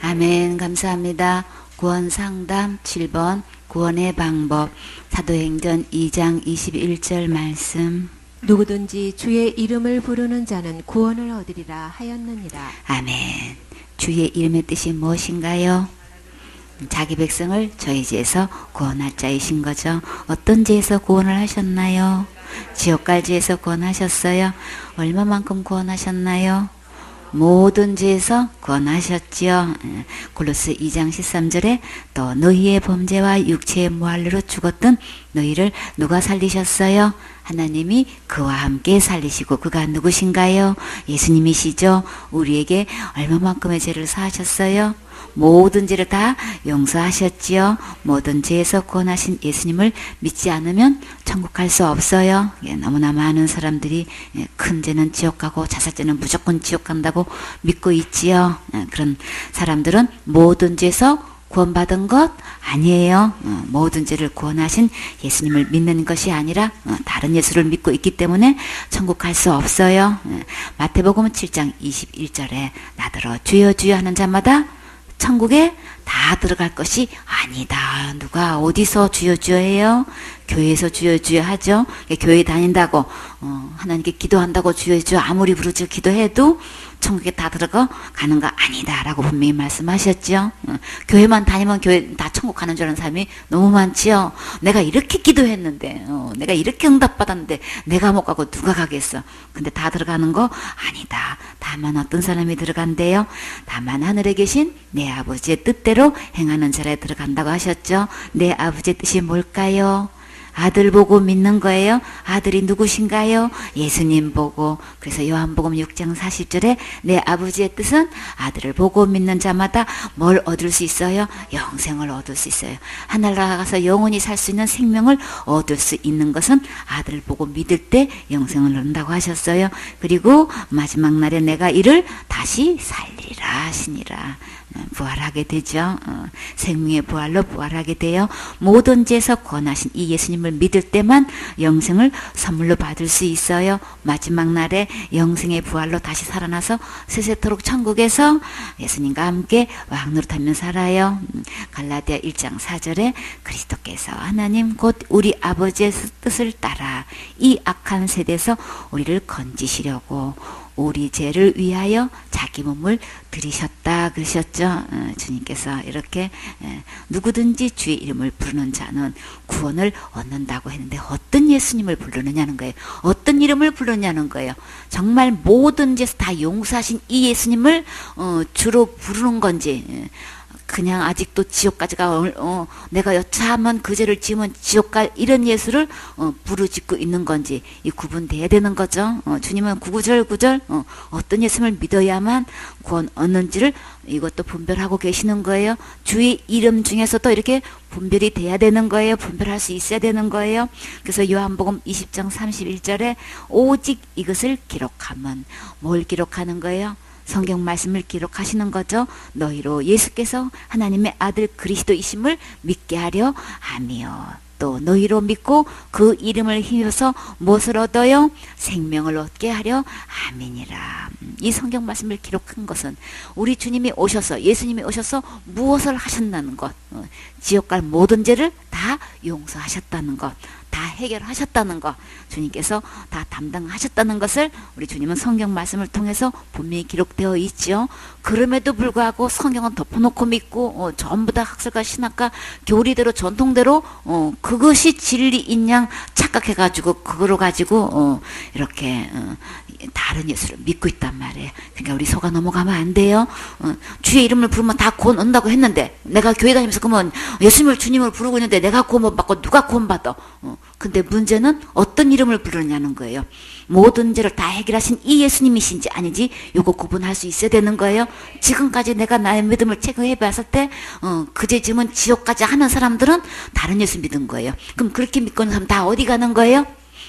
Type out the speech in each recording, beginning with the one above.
아멘. 감사합니다. 구원상담 7번 구원의 방법 사도행전 2장 21절 말씀. 누구든지 주의 이름을 부르는 자는 구원을 얻으리라 하였느니라. 아멘. 주의 이름의 뜻이 무엇인가요? 자기 백성을 저희 죄에서 구원할 자이신 거죠. 어떤 죄에서 구원을 하셨나요? 지옥갈 죄에서 구원하셨어요. 얼마만큼 구원하셨나요? 모든 죄에서 구원하셨지요. 골로새 2장 13절에 또 너희의 범죄와 육체의 모할로 죽었던 너희를 누가 살리셨어요? 하나님이 그와 함께 살리시고 그가 누구신가요? 예수님이시죠. 우리에게 얼마만큼의 죄를 사하셨어요? 모든 죄를 다 용서하셨지요. 모든 죄에서 구원하신 예수님을 믿지 않으면 천국 갈 수 없어요. 너무나 많은 사람들이 큰 죄는 지옥 가고 자살죄는 무조건 지옥 간다고 믿고 있지요. 그런 사람들은 모든 죄에서 구원받은 것 아니에요. 모든 죄를 구원하신 예수님을 믿는 것이 아니라 다른 예수를 믿고 있기 때문에 천국 갈 수 없어요. 마태복음 7장 21절에 나더러 주여 주여 하는 자마다 천국에 다 들어갈 것이 아니다. 누가 어디서 주여 주여 해요? 교회에서 주여 주여 하죠. 교회 다닌다고 하나님께 기도한다고 주여 주여 아무리 부르짖어 기도해도 천국에 다 들어가 가는 거 아니다 라고 분명히 말씀하셨죠. 교회만 다니면 교회 다 천국 가는 줄 아는 사람이 너무 많지요. 내가 이렇게 기도했는데 내가 이렇게 응답받았는데 내가 못 가고 누가 가겠어. 근데 다 들어가는 거 아니다. 다만 어떤 사람이 들어간대요. 다만 하늘에 계신 내 아버지의 뜻대로 행하는 자라에 들어간다고 하셨죠. 내 아버지의 뜻이 뭘까요? 아들 보고 믿는 거예요. 아들이 누구신가요? 예수님 보고. 그래서 요한복음 6장 40절에 내 아버지의 뜻은 아들을 보고 믿는 자마다 뭘 얻을 수 있어요? 영생을 얻을 수 있어요. 하늘나라 가서 영원히 살 수 있는 생명을 얻을 수 있는 것은 아들을 보고 믿을 때 영생을 얻는다고 하셨어요. 그리고 마지막 날에 내가 이를 다시 살리라 하시니라. 부활하게 되죠. 생명의 부활로 부활하게 돼요. 모든 죄에서 구원하신 이 예수님을 믿을 때만 영생을 선물로 받을 수 있어요. 마지막 날에 영생의 부활로 다시 살아나서 세세토록 천국에서 예수님과 함께 왕노릇하며 살아요. 갈라디아 1장 4절에 그리스도께서 하나님 곧 우리 아버지의 뜻을 따라 이 악한 세대에서 우리를 건지시려고 우리 죄를 위하여 자기 몸을 들이셨다 그러셨죠. 주님께서 이렇게 누구든지 주의 이름을 부르는 자는 구원을 얻는다고 했는데 어떤 예수님을 부르느냐는 거예요. 어떤 이름을 부르냐는 거예요. 정말 모든 죄에서 다 용서하신 이 예수님을 주로 부르는 건지 그냥 아직도 지옥까지가 내가 여차하면 그 죄를 지으면 지옥 갈 이런 예수를 부르짖고 있는 건지 이 구분돼야 되는 거죠. 주님은 구구절구절 어떤 예수를 믿어야만 구원 얻는지를 이것도 분별하고 계시는 거예요. 주의 이름 중에서도 이렇게 분별이 돼야 되는 거예요. 분별할 수 있어야 되는 거예요. 그래서 요한복음 20장 31절에 오직 이것을 기록하면 뭘 기록하는 거예요? 성경 말씀을 기록하시는 거죠. 너희로 예수께서 하나님의 아들 그리스도이심을 믿게 하려 함이요. 또 너희로 믿고 그 이름을 힘입어서 무엇을 얻어요? 생명을 얻게 하려 함이니라. 이 성경 말씀을 기록한 것은 우리 주님이 오셔서 예수님이 오셔서 무엇을 하셨다는 것, 지옥 갈 모든 죄를 다 용서하셨다는 것, 다 해결하셨다는 것, 주님께서 다 담당하셨다는 것을 우리 주님은 성경 말씀을 통해서 분명히 기록되어 있죠. 그럼에도 불구하고 성경은 덮어놓고 믿고 전부 다 학설과 신학과 교리대로 전통대로 그것이 진리인 양 착각해가지고 그거로 가지고 이렇게 다른 예수를 믿고 있단 말이에요. 그러니까 우리 속아 넘어가면 안 돼요. 주의 이름을 부르면 다 구원 얻는다고 했는데 내가 교회 다니면서 그러면 예수님을 주님을 부르고 있는데 내가 구원 못 받고 누가 구원 받아? 근데 문제는 어떤 이름을 부르냐는 거예요. 모든 죄를 다 해결하신 이 예수님이신지 아닌지 요거 구분할 수 있어야 되는 거예요. 지금까지 내가 나의 믿음을 체크해 봤을 때 그 죄 지으면 지옥까지 하는 사람들은 다른 예수 믿은 거예요. 그럼 그렇게 믿고 있는 사람 다 어디 가는 거예요?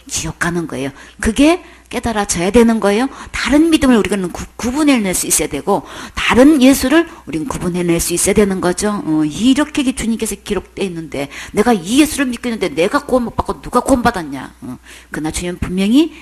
지옥 가는 거예요. 그게 깨달아져야 되는 거예요. 다른 믿음을 우리는 구분해낼 수 있어야 되고 다른 예수를 우리는 구분해낼 수 있어야 되는 거죠. 이렇게 주님께서 기록되어 있는데 내가 이 예수를 믿고 있는데 내가 구원 못 받고 누가 구원 받았냐. 그러나 주님은 분명히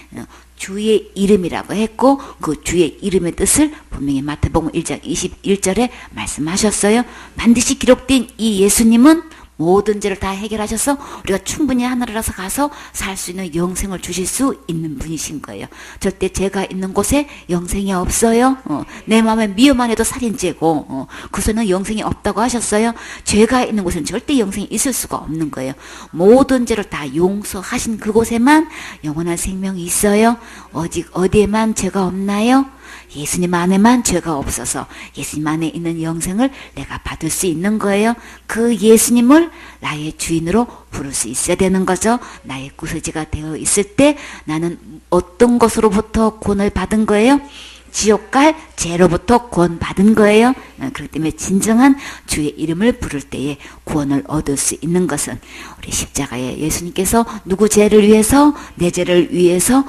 주의 이름이라고 했고 그 주의 이름의 뜻을 분명히 마태복음 1장 21절에 말씀하셨어요. 반드시 기록된 이 예수님은 모든 죄를 다 해결하셔서 우리가 충분히 하늘에서 가서 살 수 있는 영생을 주실 수 있는 분이신 거예요. 절대 죄가 있는 곳에 영생이 없어요. 내 마음에 미워만 해도 살인죄고 그곳에는 영생이 없다고 하셨어요. 죄가 있는 곳에는 절대 영생이 있을 수가 없는 거예요. 모든 죄를 다 용서하신 그곳에만 영원한 생명이 있어요. 오직 어디에만 죄가 없나요? 예수님 안에만 죄가 없어서 예수님 안에 있는 영생을 내가 받을 수 있는 거예요. 그 예수님을 나의 주인으로 부를 수 있어야 되는 거죠. 나의 구세주가 되어 있을 때 나는 어떤 것으로부터 구원을 받은 거예요? 지옥 갈 죄로부터 구원 받은 거예요. 그렇기 때문에 진정한 주의 이름을 부를 때에 구원을 얻을 수 있는 것은 우리 십자가에 예수님께서 누구 죄를 위해서 내 죄를 위해서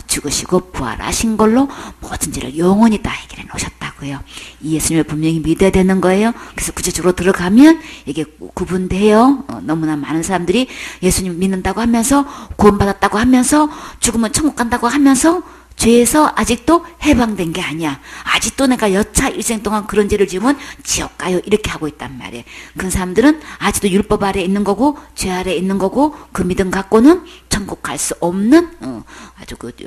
죽으시고 부활하신 걸로 모든 죄를 영원히 다 해결해 놓으셨다고요. 이 예수님을 분명히 믿어야 되는 거예요. 그래서 구체적으로 들어가면 이게 구분돼요. 너무나 많은 사람들이 예수님 믿는다고 하면서 구원받았다고 하면서 죽으면 천국 간다고 하면서 죄에서 아직도 해방된 게 아니야. 아직도 내가 여차 일생 동안 그런 죄를 지으면 지옥 가요. 이렇게 하고 있단 말이에요. 그런 사람들은 아직도 율법 아래 있는 거고 죄 아래 있는 거고 그 믿음 갖고는 천국 갈 수 없는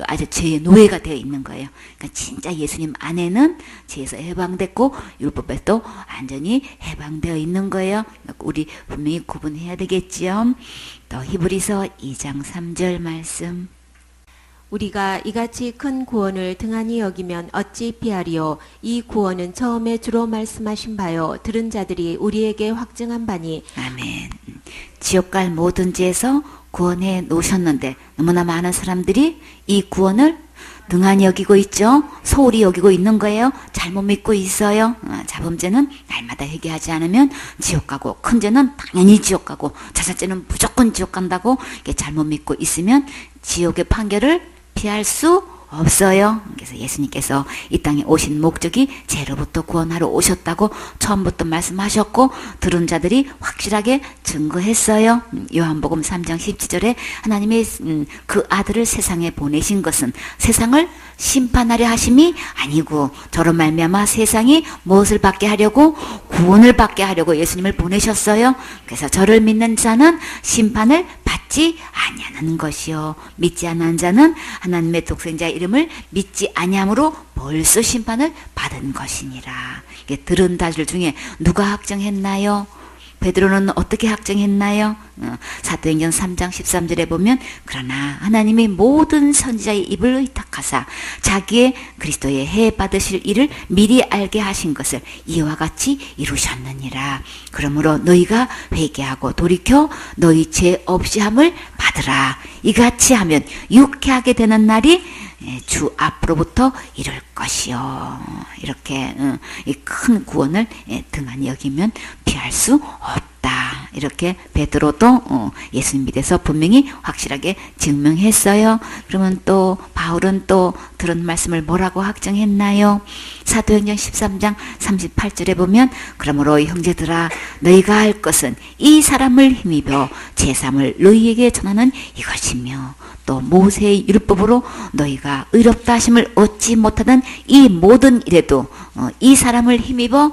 아주 죄의 노예가 되어 있는 거예요. 그러니까 진짜 예수님 안에는 죄에서 해방됐고 율법에도 완전히 해방되어 있는 거예요. 우리 분명히 구분해야 되겠지요. 또 히브리서 2장 3절 말씀. 우리가 이같이 큰 구원을 등한히 여기면 어찌 피하리요. 이 구원은 처음에 주로 말씀하신 바요 들은 자들이 우리에게 확증한 바니. 아멘. 지옥 갈 모든 죄에서 구원해 놓으셨는데 너무나 많은 사람들이 이 구원을 등한히 여기고 있죠. 소홀히 여기고 있는 거예요. 잘못 믿고 있어요. 자범죄는 날마다 회개하지 않으면 지옥 가고 큰 죄는 당연히 지옥 가고 자살죄는 무조건 지옥 간다고 잘못 믿고 있으면 지옥의 판결을 피할 수 없어요. 그래서 예수님께서 이 땅에 오신 목적이 죄로부터 구원하러 오셨다고 처음부터 말씀하셨고 들은 자들이 확실하게 증거했어요. 요한복음 3장 17절에 하나님의 그 아들을 세상에 보내신 것은 세상을 심판하려 하심이 아니고 저로 말미암아 세상이 무엇을 받게 하려고 구원을 받게 하려고 예수님을 보내셨어요. 그래서 저를 믿는 자는 심판을 받지 아니하는 것이요 믿지 않는 자는 하나님의 독생자 이름을 믿지 아니함으로 벌써 심판을 받은 것이니라. 이게 들은 자들 중에 누가 확정했나요? 베드로는 어떻게 확정했나요? 사도행전 3장 13절에 보면 그러나 하나님이 모든 선지자의 입을 의탁하사 자기의 그리스도의 해 받으실 일을 미리 알게 하신 것을 이와 같이 이루셨느니라. 그러므로 너희가 회개하고 돌이켜 너희 죄 없이 함을 받으라. 이같이 하면 유쾌하게 되는 날이 주 앞으로부터 이룰 것이요. 이렇게 이 큰 구원을 등한히 여기면 피할 수 없다. 이렇게 베드로도 예수님 믿어서 분명히 확실하게 증명했어요. 그러면 또 바울은 또 들은 말씀을 뭐라고 확정했나요? 사도행전 13장 38절에 보면 그러므로 형제들아 너희가 할 것은 이 사람을 힘입어 제3을 너희에게 전하는 이것이며 또 모세의 율법으로 너희가 의롭다 하심을 얻지 못하는 이 모든 일에도 이 사람을 힘입어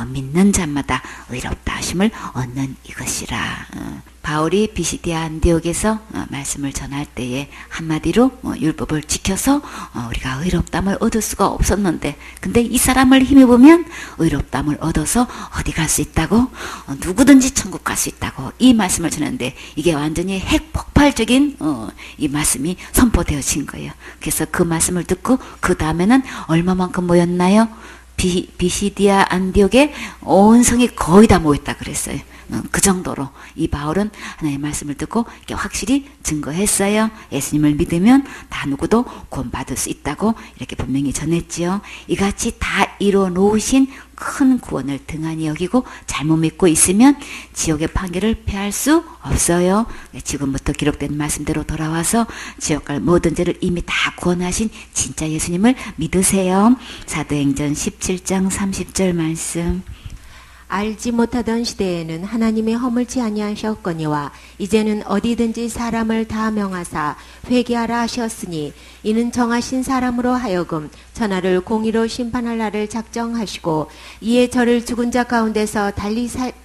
믿는 자마다 의롭다 하심을 얻는 이것이라. 바울이 비시디아 안디옥에서 말씀을 전할 때에 한마디로 율법을 지켜서 우리가 의롭담을 얻을 수가 없었는데 근데 이 사람을 힘입으면 의롭담을 얻어서 어디 갈 수 있다고? 누구든지 천국 갈 수 있다고 이 말씀을 전했는데 이게 완전히 핵폭발적인 이 말씀이 선포되어진 거예요. 그래서 그 말씀을 듣고 그 다음에는 얼마만큼 모였나요? 비시디아 안디옥에 온 성이 거의 다 모였다 그랬어요. 그 정도로 이 바울은 하나님의 말씀을 듣고 확실히 증거했어요. 예수님을 믿으면 다 누구도 구원받을 수 있다고 이렇게 분명히 전했지요. 이같이 다 이루어 놓으신 큰 구원을 등한히 여기고 잘못 믿고 있으면 지옥의 판결을 피할 수 없어요. 지금부터 기록된 말씀대로 돌아와서 지옥 갈 모든 죄를 이미 다 구원하신 진짜 예수님을 믿으세요. 사도행전 17장 30절 말씀. 알지 못하던 시대에는 하나님의 허물지 아니하셨거니와 이제는 어디든지 사람을 다 명하사 회개하라 하셨으니 이는 정하신 사람으로 하여금 천하를 공의로 심판할 날을 작정하시고 이에 저를 죽은 자 가운데서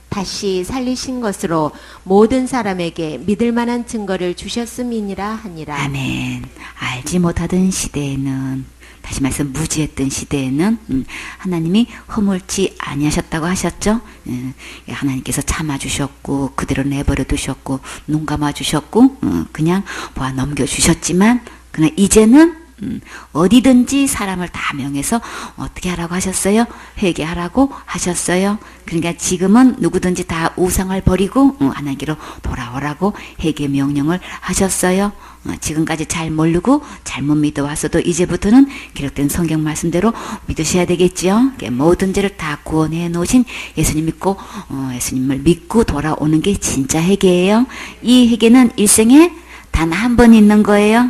다시 살리신 것으로 모든 사람에게 믿을 만한 증거를 주셨음이니라 하니라. 아멘. 알지 못하던 시대에는, 다시 말해서 무지했던 시대에는 하나님이 허물지 아니하셨다고 하셨죠. 하나님께서 참아주셨고 그대로 내버려 두셨고 눈 감아주셨고 그냥 보아 넘겨주셨지만, 그러나 이제는 어디든지 사람을 다 명해서 어떻게 하라고 하셨어요? 회개하라고 하셨어요. 그러니까 지금은 누구든지 다 우상을 버리고 하나님께로 돌아오라고 회개 명령을 하셨어요. 지금까지 잘 모르고 잘못 믿어왔어도 이제부터는 기록된 성경 말씀대로 믿으셔야 되겠죠. 모든 죄를 다 구원해 놓으신 예수님 믿고 예수님을 믿고 돌아오는 게 진짜 회개예요. 이 회개는 일생에 단 한 번 있는 거예요.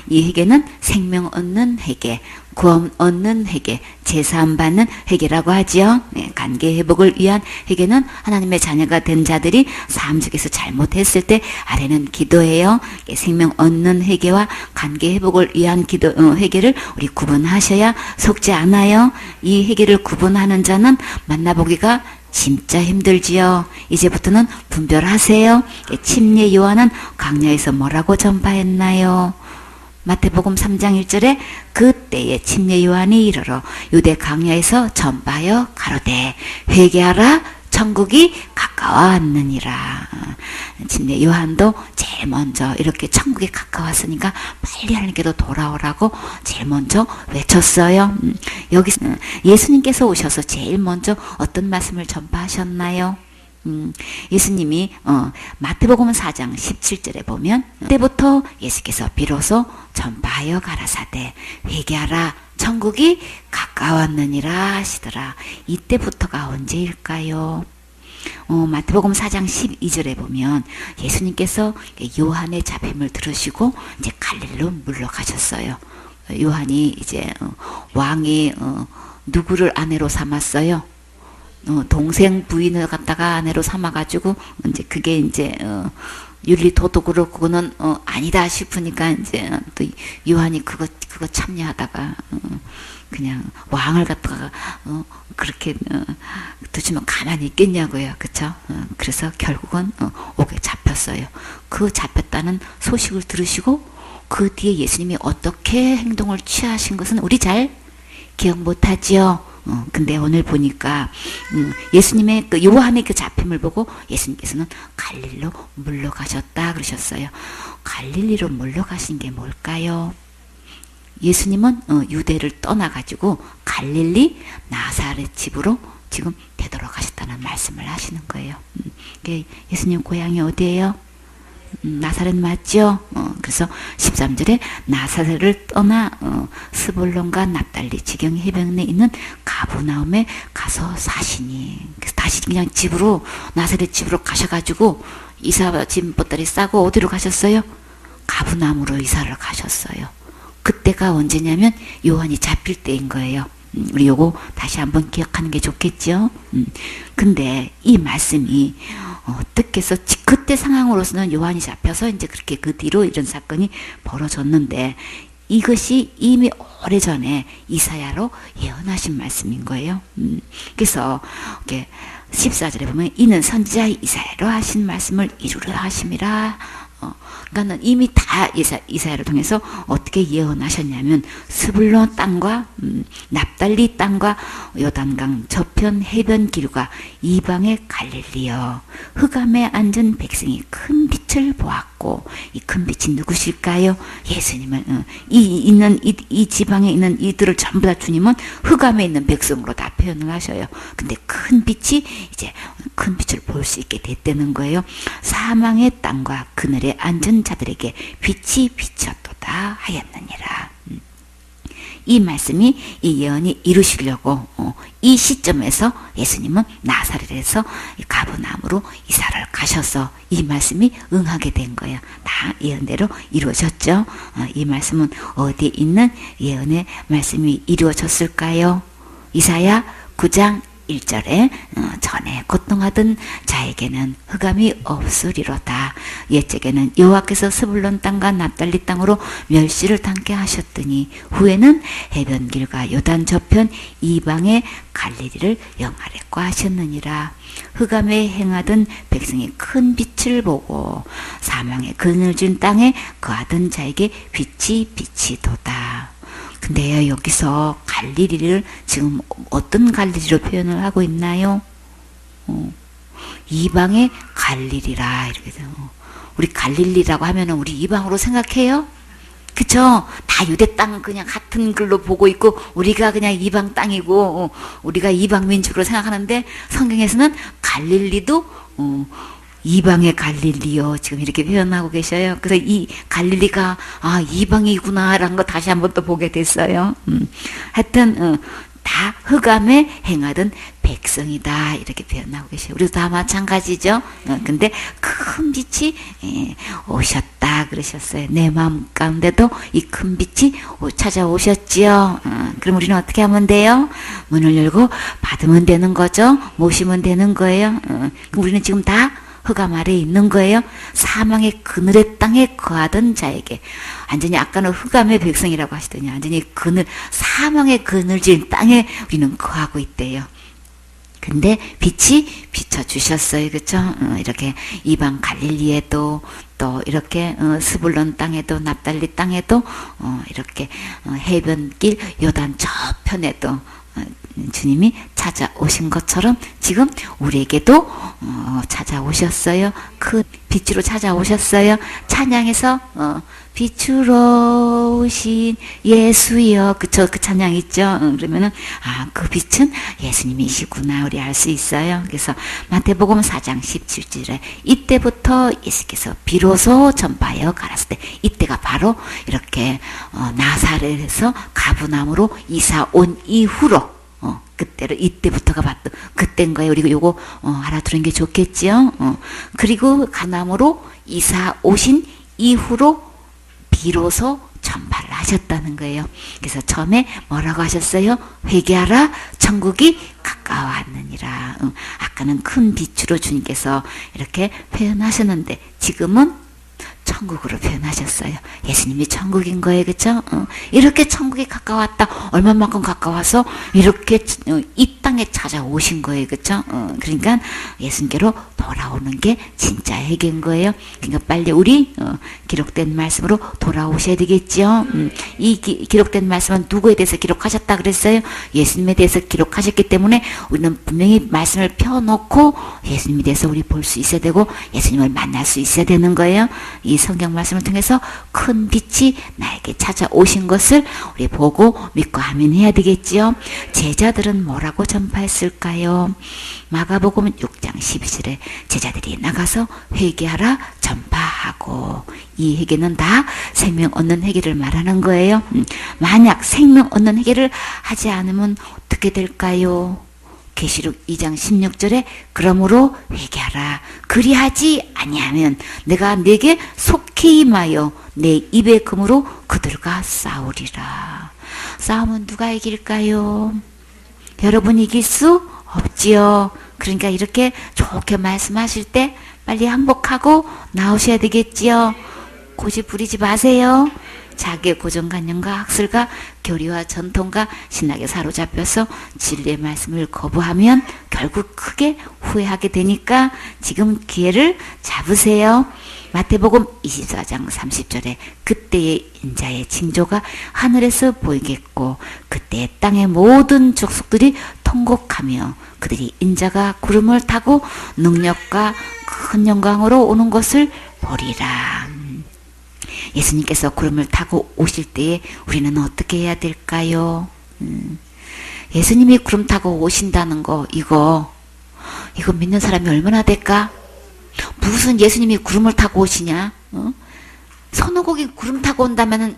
이 회개는 생명 얻는 회개, 구원 얻는 회개, 제사함 받는 회개라고 하지요. 관계 회복을 위한 회개는 하나님의 자녀가 된 자들이 삶 속에서 잘못했을 때 아래는 기도예요. 생명 얻는 회개와 관계 회복을 위한 회개를 우리 구분하셔야 속지 않아요. 이 회개를 구분하는 자는 만나보기가 진짜 힘들지요. 이제부터는 분별하세요. 침례 요한은 광야에서 뭐라고 전파했나요? 마태복음 3장 1절에 그때에 침례 요한이 이르러 유대 광야에서 전파하여 가로되 회개하라 천국이 가까워왔느니라. 침례 요한도 제일 먼저 이렇게 천국이 가까웠으니까 빨리 하나님께도 돌아오라고 제일 먼저 외쳤어요. 여기 예수님께서 오셔서 제일 먼저 어떤 말씀을 전파하셨나요? 예수님이 마태복음 4장 17절에 보면 그때부터 예수께서 비로소 전파하여 가라사대 회개하라 천국이 가까웠느니라 하시더라. 이때부터가 언제일까요? 마태복음 4장 12절에 보면 예수님께서 요한의 잡힘을 들으시고 이제 갈릴리로 물러가셨어요. 요한이 이제 왕이 누구를 아내로 삼았어요? 동생 부인을 갖다가 아내로 삼아가지고 이제 그게 이제 윤리 도덕으로 그거는 아니다 싶으니까 이제 또 요한이 그거 참여하다가 그냥 왕을 갖다가 그렇게 두시면 가만히 있겠냐고요, 그쵸? 그래서 결국은 옥에 잡혔어요. 그 잡혔다는 소식을 들으시고 그 뒤에 예수님이 어떻게 행동을 취하신 것은 우리 잘 기억 못하지요. 근데 오늘 보니까 예수님의 그 요한의 그 잡힘을 보고 예수님께서는 갈릴리로 물러가셨다 그러셨어요. 갈릴리로 물러가신 게 뭘까요? 예수님은 유대를 떠나가지고 갈릴리 나사렛 집으로 지금 되돌아가셨다는 말씀을 하시는 거예요. 예수님 고향이 어디예요? 나사렛 맞죠? 그래서 13절에 나사렛을 떠나 스불론과 납달리 지경 해변에 있는 가브나움에 가서 사시니, 그래서 다시 그냥 집으로 나사렛 집으로 가셔가지고 이사 짐 보따리 싸고 어디로 가셨어요? 가브나움으로 이사를 가셨어요. 그때가 언제냐면 요한이 잡힐 때인 거예요. 우리 요거 다시 한번 기억하는 게 좋겠죠. 근데 이 말씀이 어떻게 해서 그때 상황으로서는 요한이 잡혀서 이제 그렇게 그 뒤로 이런 사건이 벌어졌는데 이것이 이미 오래전에 이사야로 예언하신 말씀인 거예요. 그래서 이렇게 14절에 보면 이는 선지자 이사야로 하신 말씀을 이루려 하심이라. 그러니까는 이미 다 이사야를 통해서 어떻게 예언하셨냐면 스불론 땅과 납달리 땅과 요단강 저편 해변 길과 이방의 갈릴리여 흑암에 앉은 백성이 큰 빛을 보았고 이 큰 빛이 누구실까요? 예수님을 이 지방에 있는 이들을 전부 다 주님은 흑암에 있는 백성으로 다 표현을 하셔요. 근데 큰 빛이 이제 큰 빛을 볼 수 있게 됐다는 거예요. 사망의 땅과 그늘에 앉은 자들에게 빛이 비쳤도다 하였느니라. 이 말씀이 이 예언이 이루시려고 이 시점에서 예수님은 나사렛에서 가버나움으로 이사를 가셔서 이 말씀이 응하게 된 거예요. 다 예언대로 이루어졌죠. 이 말씀은 어디에 있는 예언의 말씀이 이루어졌을까요? 이사야 9장 1절에 전에 고통하던 자에게는 흑암이 없으리로다. 옛적에는 여호와께서 스불론 땅과 납달리 땅으로 멸시를 당케 하셨더니 후에는 해변길과 요단 저편 이방의 갈릴리를 영화롭고 하셨느니라. 흑암에 행하던 백성이 큰 빛을 보고 사망의 그늘진 땅에 거하던 자에게 빛이 비치도다. 근데요, 여기서 갈릴리를 지금 어떤 갈릴리로 표현을 하고 있나요? 이방의 갈릴리라 이렇게 돼요. 우리 갈릴리라고 하면은 우리 이방으로 생각해요? 그쵸? 다 유대 땅 그냥 같은 글로 보고 있고 우리가 그냥 이방 땅이고 우리가 이방 민족으로 생각하는데 성경에서는 갈릴리도 이방의 갈릴리요. 지금 이렇게 표현하고 계셔요. 그래서 이 갈릴리가 이방이구나 라는 거 다시 한번 또 보게 됐어요. 하여튼 다 흑암에 행하던 백성이다 이렇게 표현하고 계셔요. 우리도 다 마찬가지죠. 근데 큰 빛이 오셨다 그러셨어요. 내 마음 가운데도 이 큰 빛이 찾아오셨지요. 그럼 우리는 어떻게 하면 돼요? 문을 열고 받으면 되는 거죠. 모시면 되는 거예요. 그럼 우리는 지금 다 흑암 아래에 있는 거예요. 사망의 그늘의 땅에 거하던 자에게. 완전히 아까는 흑암의 백성이라고 하시더니 완전히 사망의 그늘진 땅에 우리는 거하고 있대요. 근데 빛이 비춰주셨어요. 그쵸? 이렇게 이방 갈릴리에도 또 이렇게 스불론 땅에도 납달리 땅에도 이렇게 해변길 요단 저편에도 주님이 찾아오신 것처럼 지금 우리에게도 찾아오셨어요. 그 빛으로 찾아오셨어요. 찬양에서 빛으로 오신 예수여 그쵸? 그 찬양 있죠? 그러면은 그 빛은 예수님이시구나 우리 알 수 있어요. 그래서 마태복음 4장 17절에 이때부터 예수께서 비로소 전파하여 가라사대 때 이때가 바로 이렇게 나사렛에서 가버나움으로 이사 온 이후로 그때를 이때부터가 봤던 그때인 거예요. 우리가 요거 알아두는 게 좋겠지요. 그리고 가나움으로 이사 오신 이후로 비로소 전파를 하셨다는 거예요. 그래서 처음에 뭐라고 하셨어요? 회개하라 천국이 가까워왔느니라. 아까는 큰 빛으로 주님께서 이렇게 표현하셨는데 지금은 천국으로 표현하셨어요. 예수님이 천국인 거예요. 그쵸? 이렇게 천국이 가까웠다. 얼마만큼 가까워서 이렇게 이 땅에 찾아오신 거예요. 그쵸? 그러니까 예수님께로 돌아오는 게 진짜 회개인 거예요. 그러니까 빨리 우리 기록된 말씀으로 돌아오셔야 되겠죠. 이 기록된 말씀은 누구에 대해서 기록하셨다 그랬어요? 예수님에 대해서 기록하셨기 때문에 우리는 분명히 말씀을 펴놓고 예수님에 대해서 우리 볼 수 있어야 되고 예수님을 만날 수 있어야 되는 거예요. 이 성경 말씀을 통해서 큰 빛이 나에게 찾아오신 것을 우리 보고 믿고 아멘해야 되겠지요. 제자들은 뭐라고 전파했을까요? 마가복음 6장 12절에 제자들이 나가서 회개하라 전파하고 이 회개는 다 생명 얻는 회개를 말하는 거예요. 만약 생명 얻는 회개를 하지 않으면 어떻게 될까요? 계시록 2장 16절에 그러므로 회개하라 그리하지 아니하면 내가 네게 속히 임하여 내 입의 금으로 그들과 싸우리라. 싸우면 누가 이길까요? 여러분 이길 수 없지요. 그러니까 이렇게 좋게 말씀하실 때 빨리 항복하고 나오셔야 되겠지요. 고집 부리지 마세요. 자기의 고정관념과 학설과 교리와 전통과 신학에 사로잡혀서 진리의 말씀을 거부하면 결국 크게 후회하게 되니까 지금 기회를 잡으세요. 마태복음 24장 30절에 그때의 인자의 징조가 하늘에서 보이겠고 그때 땅의 모든 족속들이 통곡하며 그들이 인자가 구름을 타고 능력과 큰 영광으로 오는 것을 보리라. 예수님께서 구름을 타고 오실 때에 우리는 어떻게 해야 될까요? 예수님이 구름 타고 오신다는 거 이거 믿는 사람이 얼마나 될까? 무슨 예수님이 구름을 타고 오시냐? 선우곡이 구름 타고 온다면은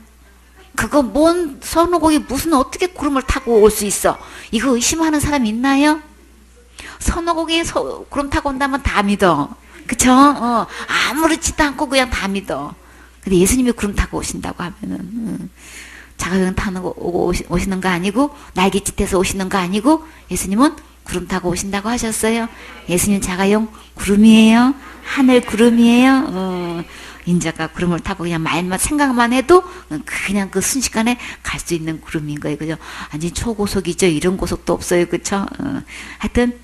그거 뭔 선어국이 무슨 어떻게 구름을 타고 올 수 있어? 이거 의심하는 사람 있나요? 선어국이 구름 타고 온다면 다 믿어. 그쵸? 아무렇지도 않고 그냥 다 믿어. 근데 예수님이 구름 타고 오신다고 하면은, 자가용 타는 거 오시는 거 아니고, 날개짓해서 오시는 거 아니고, 예수님은 구름 타고 오신다고 하셨어요. 예수님 자가용 구름이에요. 하늘 구름이에요. 인자가 구름을 타고 그냥 말만 생각만 해도 그냥 그 순식간에 갈 수 있는 구름인 거예요. 그죠? 아니 초고속이죠. 이런 고속도 없어요. 그쵸? 하여튼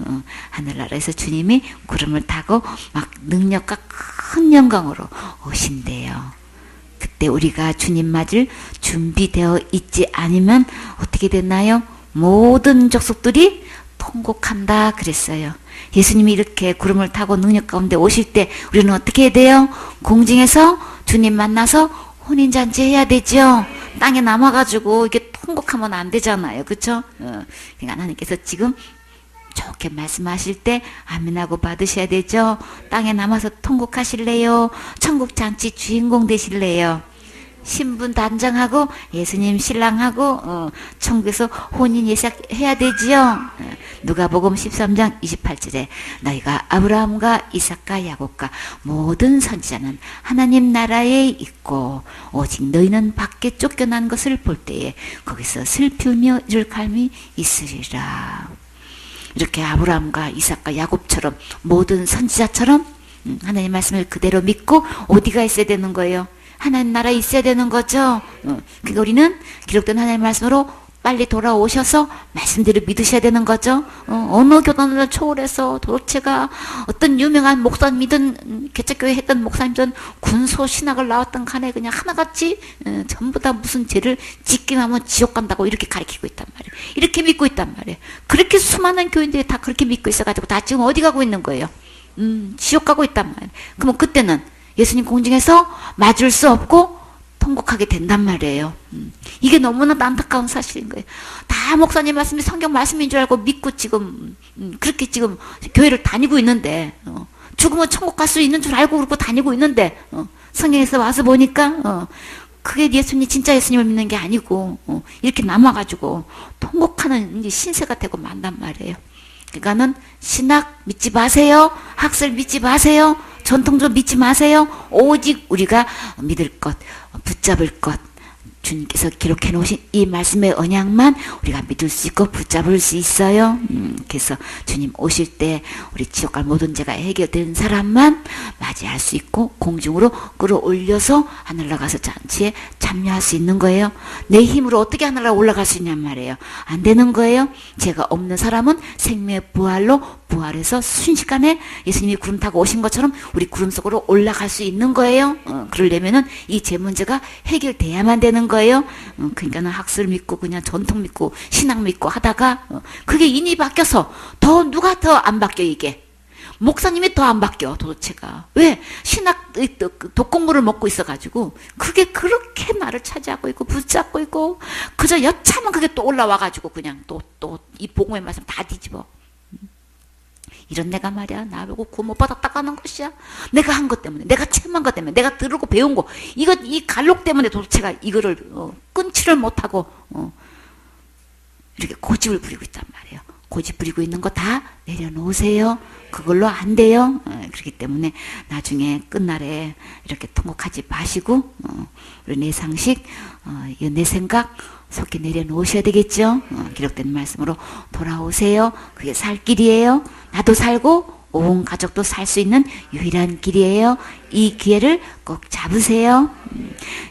하늘나라에서 주님이 구름을 타고 막 능력과 큰 영광으로 오신대요. 그때 우리가 주님 맞을 준비되어 있지 않으면 어떻게 됐나요? 모든 족속들이 통곡한다 그랬어요. 예수님이 이렇게 구름을 타고 능력 가운데 오실 때 우리는 어떻게 해야 돼요? 공중에서 주님 만나서 혼인잔치 해야 되죠. 땅에 남아가지고 이게 통곡하면 안 되잖아요. 그쵸? 그러니까 하나님께서 지금 좋게 말씀하실 때 아멘하고 받으셔야 되죠. 땅에 남아서 통곡하실래요? 천국잔치 주인공 되실래요? 신분 단장하고 예수님 신랑하고 천국에서 혼인 예식해야 되지요. 누가복음 13장 28절에 너희가 아브라함과 이삭과 야곱과 모든 선지자는 하나님 나라에 있고 오직 너희는 밖에 쫓겨난 것을 볼 때에 거기서 슬피 울며 이를 갈미 있으리라. 이렇게 아브라함과 이삭과 야곱처럼 모든 선지자처럼 하나님 말씀을 그대로 믿고 어디가 있어야 되는 거예요? 하나님 나라에 있어야 되는 거죠. 그러니까 우리는 기록된 하나님 말씀으로 빨리 돌아오셔서 말씀대로 믿으셔야 되는 거죠. 어느 교단을 초월해서 도대체가 어떤 유명한 목사님이든 개척교회 했던 목사님이든 군소 신학을 나왔던 간에 그냥 하나같이 전부 다 무슨 죄를 짓기만 하면 지옥 간다고 이렇게 가르치고 있단 말이에요. 이렇게 믿고 있단 말이에요. 그렇게 수많은 교인들이 다 그렇게 믿고 있어가지고 다 지금 어디 가고 있는 거예요? 지옥 가고 있단 말이에요. 그러면 그때는 예수님 공중에서 맞을 수 없고 통곡하게 된단 말이에요. 이게 너무나 안타까운 사실인 거예요. 다 목사님 말씀이 성경 말씀인 줄 알고 믿고 지금 그렇게 지금 교회를 다니고 있는데 죽으면 천국 갈 수 있는 줄 알고 그러고 다니고 있는데 성경에서 와서 보니까 그게 예수님 진짜 예수님을 믿는 게 아니고 이렇게 남아가지고 통곡하는 이제 신세가 되고 만단 말이에요. 그러니까는 신학 믿지 마세요. 학설 믿지 마세요. 전통도 믿지 마세요. 오직 우리가 믿을 것, 붙잡을 것, 주님께서 기록해 놓으신 이 말씀의 언약만 우리가 믿을 수 있고 붙잡을 수 있어요. 그래서 주님 오실 때 우리 지옥 갈 모든 죄가 해결된 사람만 맞이할 수 있고 공중으로 끌어올려서 하늘나라 가서 잔치에 참여할 수 있는 거예요. 내 힘으로 어떻게 하늘나라 올라갈 수 있냔 말이에요. 안 되는 거예요. 죄가 없는 사람은 생명의 부활로 부활해서 순식간에 예수님이 구름 타고 오신 것처럼 우리 구름 속으로 올라갈 수 있는 거예요. 그러려면은 이 죄 문제가 해결돼야만 되는 거예요. 그러니까는 학술 믿고 그냥 전통 믿고 신학 믿고 하다가 그게 인이 바뀌어서 더 누가 더 안 바뀌어 이게. 목사님이 더 안 바뀌어 도대체가. 왜? 신학 독공물을 먹고 있어가지고 그게 그렇게 나를 차지하고 있고 붙잡고 있고 그저 여차면 그게 또 올라와가지고 그냥 또 이 복음의 말씀 다 뒤집어. 이런 내가 말이야 나보고 구원 못 받았다고 하는 것이야. 내가 한 것 때문에 내가 체험한 것 때문에 내가 들고 배운 거 이 갈록 때문에 도대체가 이거를 끊지를 못하고 이렇게 고집을 부리고 있단 말이에요. 고집 부리고 있는 거 다 내려놓으세요. 그걸로 안 돼요. 그렇기 때문에 나중에 끝날에 이렇게 통곡하지 마시고 우리 내 상식 내 생각 속히 내려놓으셔야 되겠죠. 기록된 말씀으로 돌아오세요. 그게 살 길이에요. 나도 살고 온 가족도 살 수 있는 유일한 길이에요. 이 기회를 꼭 잡으세요.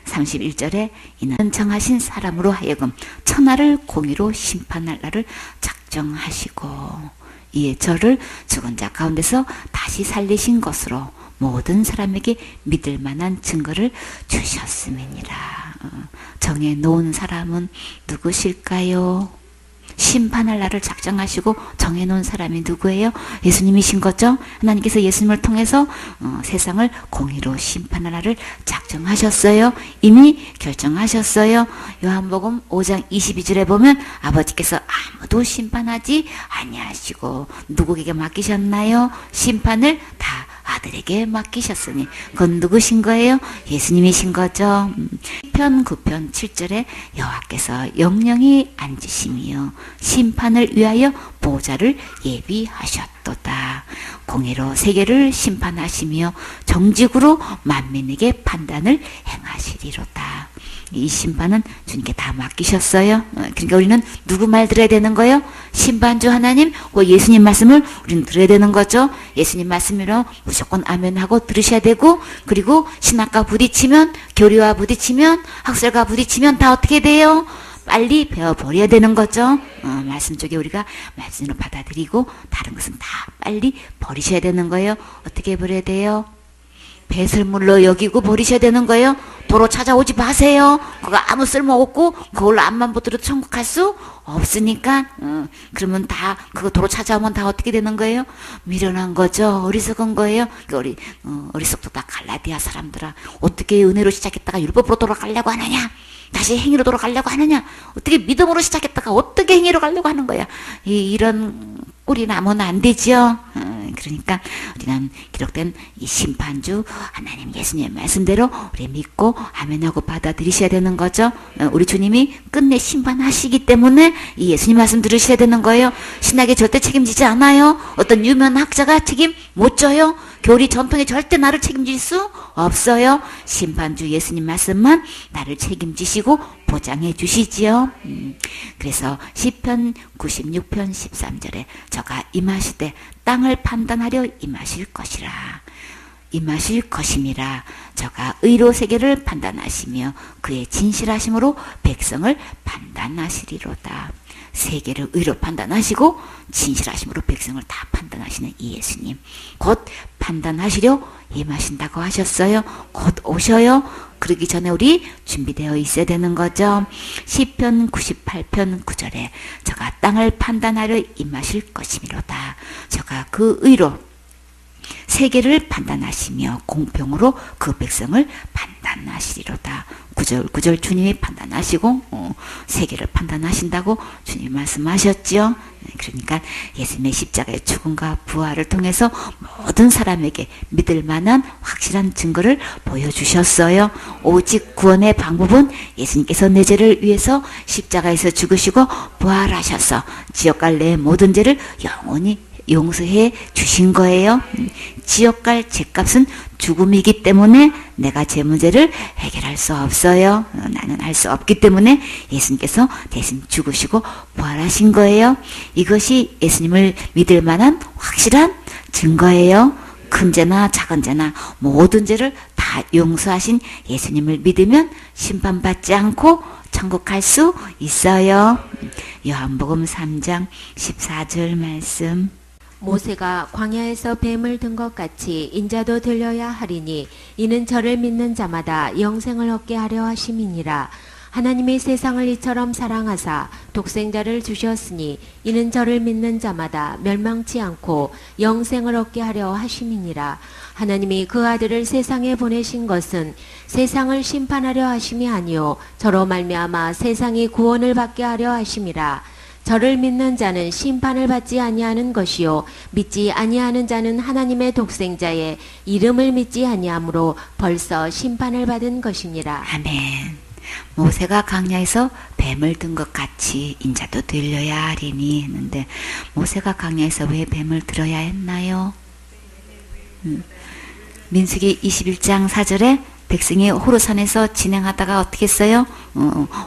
31절에 이는 정하신 사람으로 하여금 천하를 공의로 심판할 날을 작정하시고 이에 저를 죽은 자 가운데서 다시 살리신 것으로 모든 사람에게 믿을 만한 증거를 주셨음이니라. 정해놓은 사람은 누구실까요? 심판할 날을 작정하시고 정해놓은 사람이 누구예요? 예수님이신 거죠? 하나님께서 예수님을 통해서 세상을 공의로 심판할 날을 작정하셨어요. 이미 결정하셨어요. 요한복음 5장 22절에 보면 아버지께서 아무도 심판하지 아니하시고 누구에게 맡기셨나요? 심판을 다 아들에게 맡기셨으니 그건 누구신 거예요? 예수님이신 거죠. 편 9편 7절에 여호와께서 영영히 앉으심이요 심판을 위하여 보좌를 예비하셨도다. 공의로 세계를 심판하시며 정직으로 만민에게 판단을 행하시리로다. 이 심판은 주님께 다 맡기셨어요. 그러니까 우리는 누구 말 들어야 되는 거예요? 심판주 하나님, 예수님 말씀을 우리는 들어야 되는 거죠. 예수님 말씀이로 무조건 아멘하고 들으셔야 되고, 그리고 신학과 부딪히면, 교리와 부딪히면, 학설과 부딪히면 다 어떻게 돼요? 빨리 배워버려야 되는 거죠. 말씀 쪽에 우리가 말씀으로 받아들이고 다른 것은 다 빨리 버리셔야 되는 거예요. 어떻게 버려야 돼요? 배설물로 여기고 버리셔야 되는 거예요. 도로 찾아오지 마세요. 그거 아무 쓸모 없고 그걸로 앞만 보더라도 천국 갈 수 없으니까 그러면 다 그거 도로 찾아오면 다 어떻게 되는 거예요? 미련한 거죠. 어리석은 거예요. 어리석다 갈라디아 사람들아, 어떻게 은혜로 시작했다가 율법으로 돌아가려고 하느냐? 다시 행위로 돌아가려고 하느냐? 어떻게 믿음으로 시작했다가 어떻게 행위로 가려고 하는 거야? 이런 꼴이 나면 안 되죠. 그러니까 우리는 기록된 이 심판주 하나님 예수님의 말씀대로 우리 믿고 아멘하고 받아들이셔야 되는 거죠. 우리 주님이 끝내 심판하시기 때문에 이 예수님 말씀 들으셔야 되는 거예요. 신학에 절대 책임지지 않아요. 어떤 유명한 학자가 책임 못 져요. 교리 전통에 절대 나를 책임질 수 없어요. 심판주 예수님 말씀만 나를 책임지시고 보장해 주시지요. 그래서 시편 96편 13절에 저가 임하시되 땅을 판단하려 임하실 것이라. 임하실 것임이라. 저가 의로 세계를 판단하시며 그의 진실하심으로 백성을 판단하시리로다. 세계를 의로 판단하시고 진실하심으로 백성을 다 판단하시는 이 예수님, 곧 판단하시려 임하신다고 하셨어요. 곧 오셔요. 그러기 전에 우리 준비되어 있어야 되는 거죠. 시편 98편 9절에 저가 땅을 판단하려 임하실 것이미로다. 저가 그 의로 세계를 판단하시며 공평으로 그 백성을 판단하시리로다. 구절 주님이 판단하시고 세계를 판단하신다고 주님이 말씀하셨죠. 그러니까 예수님의 십자가의 죽음과 부활을 통해서 모든 사람에게 믿을 만한 확실한 증거를 보여주셨어요. 오직 구원의 방법은 예수님께서 내 죄를 위해서 십자가에서 죽으시고 부활하셔서 지옥 갈 내 모든 죄를 영원히 용서해 주신 거예요. 지옥 갈 죄값은 죽음이기 때문에 내가 제 문제를 해결할 수 없어요. 나는 할 수 없기 때문에 예수님께서 대신 죽으시고 부활하신 거예요. 이것이 예수님을 믿을 만한 확실한 증거예요. 큰 죄나 작은 죄나 모든 죄를 다 용서하신 예수님을 믿으면 심판받지 않고 천국 갈 수 있어요. 요한복음 3장 14절 말씀. 모세가 광야에서 뱀을 든 것 같이 인자도 들려야 하리니 이는 저를 믿는 자마다 영생을 얻게 하려 하심이니라. 하나님이 세상을 이처럼 사랑하사 독생자를 주셨으니 이는 저를 믿는 자마다 멸망치 않고 영생을 얻게 하려 하심이니라. 하나님이 그 아들을 세상에 보내신 것은 세상을 심판하려 하심이 아니요 저로 말미암아 세상이 구원을 받게 하려 하심이라. 저를 믿는 자는 심판을 받지 아니하는 것이요 믿지 아니하는 자는 하나님의 독생자의 이름을 믿지 아니하므로 벌써 심판을 받은 것이니라. 아멘. 모세가 광야에서 뱀을 든 것 같이 인자도 들려야 하리니 했는데 모세가 광야에서 왜 뱀을 들어야 했나요? 민수기 21장 4절에 백성이 호르산에서 진행하다가 어떻게 했어요?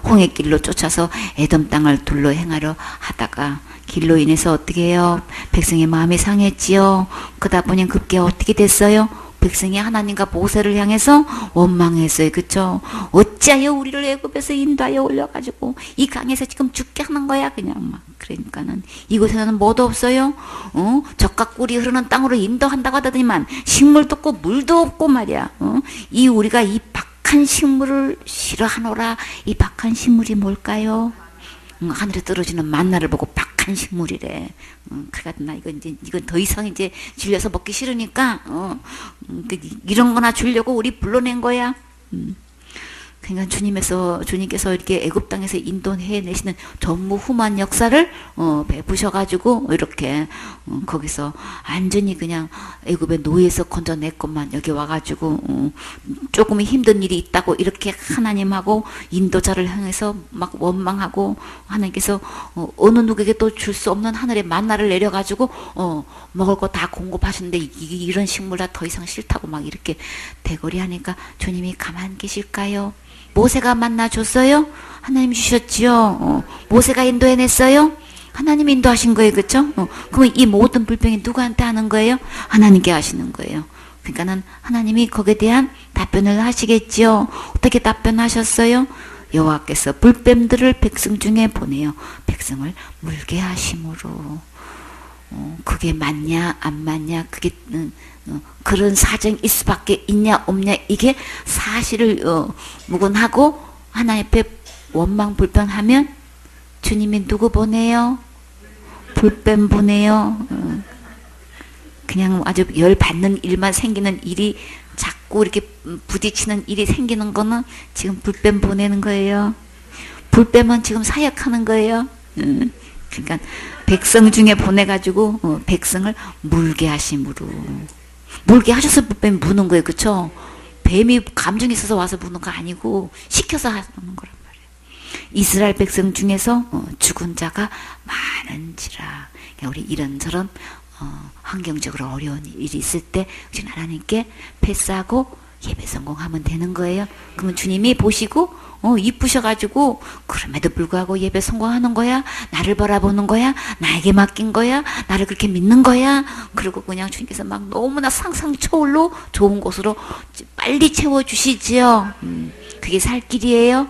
홍해길로 쫓아서 에돔 땅을 둘러 행하려 하다가 길로 인해서 어떻게 해요? 백성의 마음이 상했지요. 그러다 보니 급기 어떻게 됐어요? 백성이 하나님과 모세를 향해서 원망했어요. 그쵸? 어찌하여 우리를 애굽에서 인도하여 올려가지고 이 강에서 지금 죽게 하는 거야. 그냥 막 그러니까는 이곳에는 뭐도 없어요. 젖과 꿀이 흐르는 땅으로 인도한다고 하더니만 식물도 없고 물도 없고 말이야. 이 우리가 이 박한 식물을 싫어하노라. 이 박한 식물이 뭘까요? 하늘에 떨어지는 만나를 보고 박한 식물이래. 그래가 나 이건 더 이상 이제 질려서 먹기 싫으니까 이런 거나 주려고 우리 불러낸 거야. 그러니까 주님께서 이렇게 애굽 땅에서 인도해내시는 전무후무한 역사를 베푸셔가지고 이렇게 거기서 완전히 그냥 애굽의 노예에서 건져냈건만 여기 와가지고 조금 힘든 일이 있다고 이렇게 하나님하고 인도자를 향해서 막 원망하고 하나님께서 어느 누구에게 또 줄 수 없는 하늘의 만나를 내려가지고 먹을 거 다 공급하시는데 이런 식물 다 더 이상 싫다고 막 이렇게 대거리하니까 주님이 가만 계실까요? 모세가 만나 줬어요? 하나님 주셨지요. 모세가 인도해냈어요? 하나님 인도하신 거예요. 그쵸? 그럼 이 모든 불평이 누구한테 하는 거예요? 하나님께 하시는 거예요. 그러니까는 하나님이 거기에 대한 답변을 하시겠지요. 어떻게 답변하셨어요? 여호와께서 불뱀들을 백성 중에 보내요. 백성을 물게 하심으로. 그게 맞냐 안 맞냐 그게 그런 사정이 있을 수밖에 있냐 없냐 이게 사실을 묵은하고 하나님 앞에 원망 불평하면 주님이 누구 보내요? 불뱀 보내요. 그냥 아주 열 받는 일만 생기는 일이 자꾸 이렇게 부딪히는 일이 생기는 거는 지금 불뱀 보내는 거예요. 불뱀은 지금 사역하는 거예요. 그러니까 백성 중에 보내가지고 백성을 물게 하심으로. 물게 하셔서 불뱀이 무는 거예요. 그쵸? 뱀이 감정이 있어서 와서 무는 거 아니고 시켜서 하는 거란 말이에요. 이스라엘 백성 중에서 죽은 자가 많은지라. 그러니까 우리 이런저런 환경적으로 어려운 일이 있을 때 하나님께 패스하고 예배 성공하면 되는 거예요. 그러면 주님이 보시고 이쁘셔가지고 그럼에도 불구하고 예배 성공하는 거야? 나를 바라보는 거야? 나에게 맡긴 거야? 나를 그렇게 믿는 거야? 그리고 그냥 주님께서 막 너무나 상상 초월로 좋은 곳으로 빨리 채워주시지요. 그게 살 길이에요.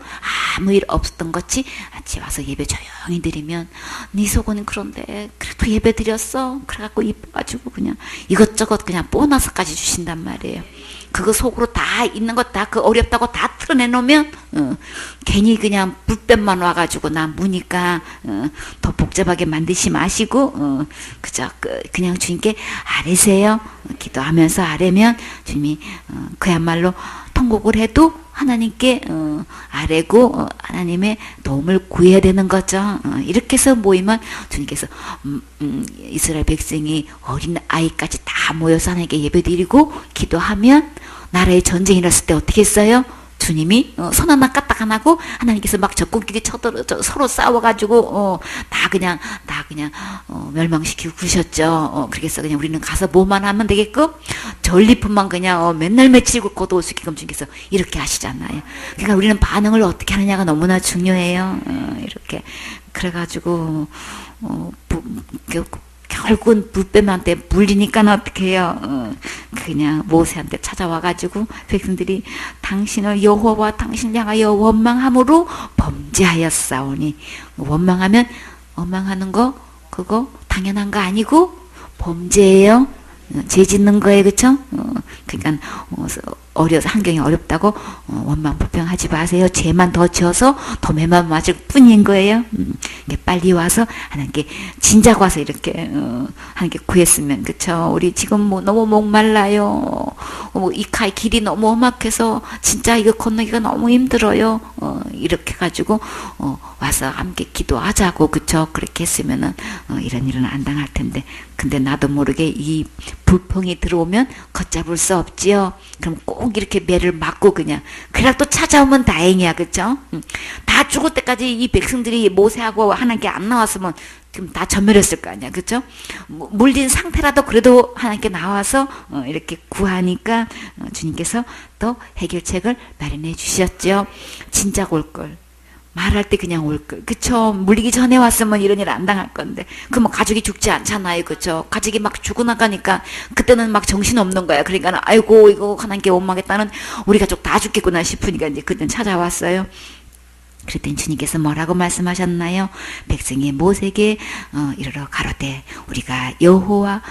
아무 일 없었던 것이 아침에 와서 예배 조용히 드리면 네 속은 그런데 그래도 예배 드렸어. 그래갖고 이뻐가지고 그냥 이것저것 그냥 보너스까지 주신단 말이에요. 그거 속으로 다 있는 것 다 그 어렵다고 다 틀어내놓으면 괜히 그냥 불뱀만 와가지고 나 무니까 더 복잡하게 만드시 마시고 그저 그냥 주님께 아뢰세요. 기도하면서 아뢰면 주님이 그야말로 통곡을 해도 하나님께 아뢰고 하나님의 도움을 구해야 되는 거죠. 이렇게 해서 모이면 주님께서 이스라엘 백성이 어린 아이까지 다 모여서 하나님께 예배드리고 기도하면 나라에 전쟁이 일었을 때 어떻게 했어요? 주님이 손 하나 까딱 안 하고 하나님께서 막 적군끼리 서로 싸워가지고 다 그냥 멸망시키고 그러셨죠. 그래서 그냥 우리는 가서 뭐만 하면 되게끔 전리품만 그냥 맨날 며칠 걷고 올 수 있게끔 주님께서 이렇게 하시잖아요. 그러니까 우리는 반응을 어떻게 하느냐가 너무나 중요해요. 이렇게 그래가지고 결국은 불뱀한테 물리니까 어떻게 해요? 그냥 모세한테 찾아와가지고 백성들이 당신을 여호와와 당신 향하여 원망함으로 범죄하였사오니. 원망하면 원망하는 거 그거 당연한 거 아니고 범죄예요. 죄 짓는 거예요. 그쵸? 그러니까 환경이 어렵다고 원망 불평하지 마세요. 죄만 더 지어서 더 매만 맞을 뿐인 거예요. 빨리 와서 하나님께 진작 와서 이렇게 하나님께 구했으면 그쵸? 우리 지금 뭐 너무 목말라요. 이 길이 너무 험악해서 진짜 이거 건너기가 너무 힘들어요. 이렇게 가지고 와서 함께 기도하자고 그쵸? 그렇게 했으면은 이런 일은 안 당할 텐데 근데 나도 모르게 이 불평이 들어오면 걷잡을 수 없지요. 그럼 꼭 이렇게 매를 맞고 그냥 또 찾아오면 다행이야. 그쵸? 다 죽을 때까지 이 백성들이 모세하고 하나님께 안 나왔으면 지금 다 전멸했을 거 아니야. 그쵸? 물린 상태라도 그래도 하나님께 나와서 이렇게 구하니까 주님께서 또 해결책을 마련해 주셨죠. 진작 올걸. 말할 때 그냥 올 걸. 그쵸? 물리기 전에 왔으면 이런 일 안 당할 건데. 그럼 가족이 죽지 않잖아요. 그쵸? 가족이 막 죽어나가니까 그때는 막 정신 없는 거야. 그러니까 아이고 이거 하나님께 원망했다는 우리 가족 다 죽겠구나 싶으니까 이제 그때는 찾아왔어요. 그랬더니 주님께서 뭐라고 말씀하셨나요? 백성이 모세에게 이르러 가로되 우리가 여호와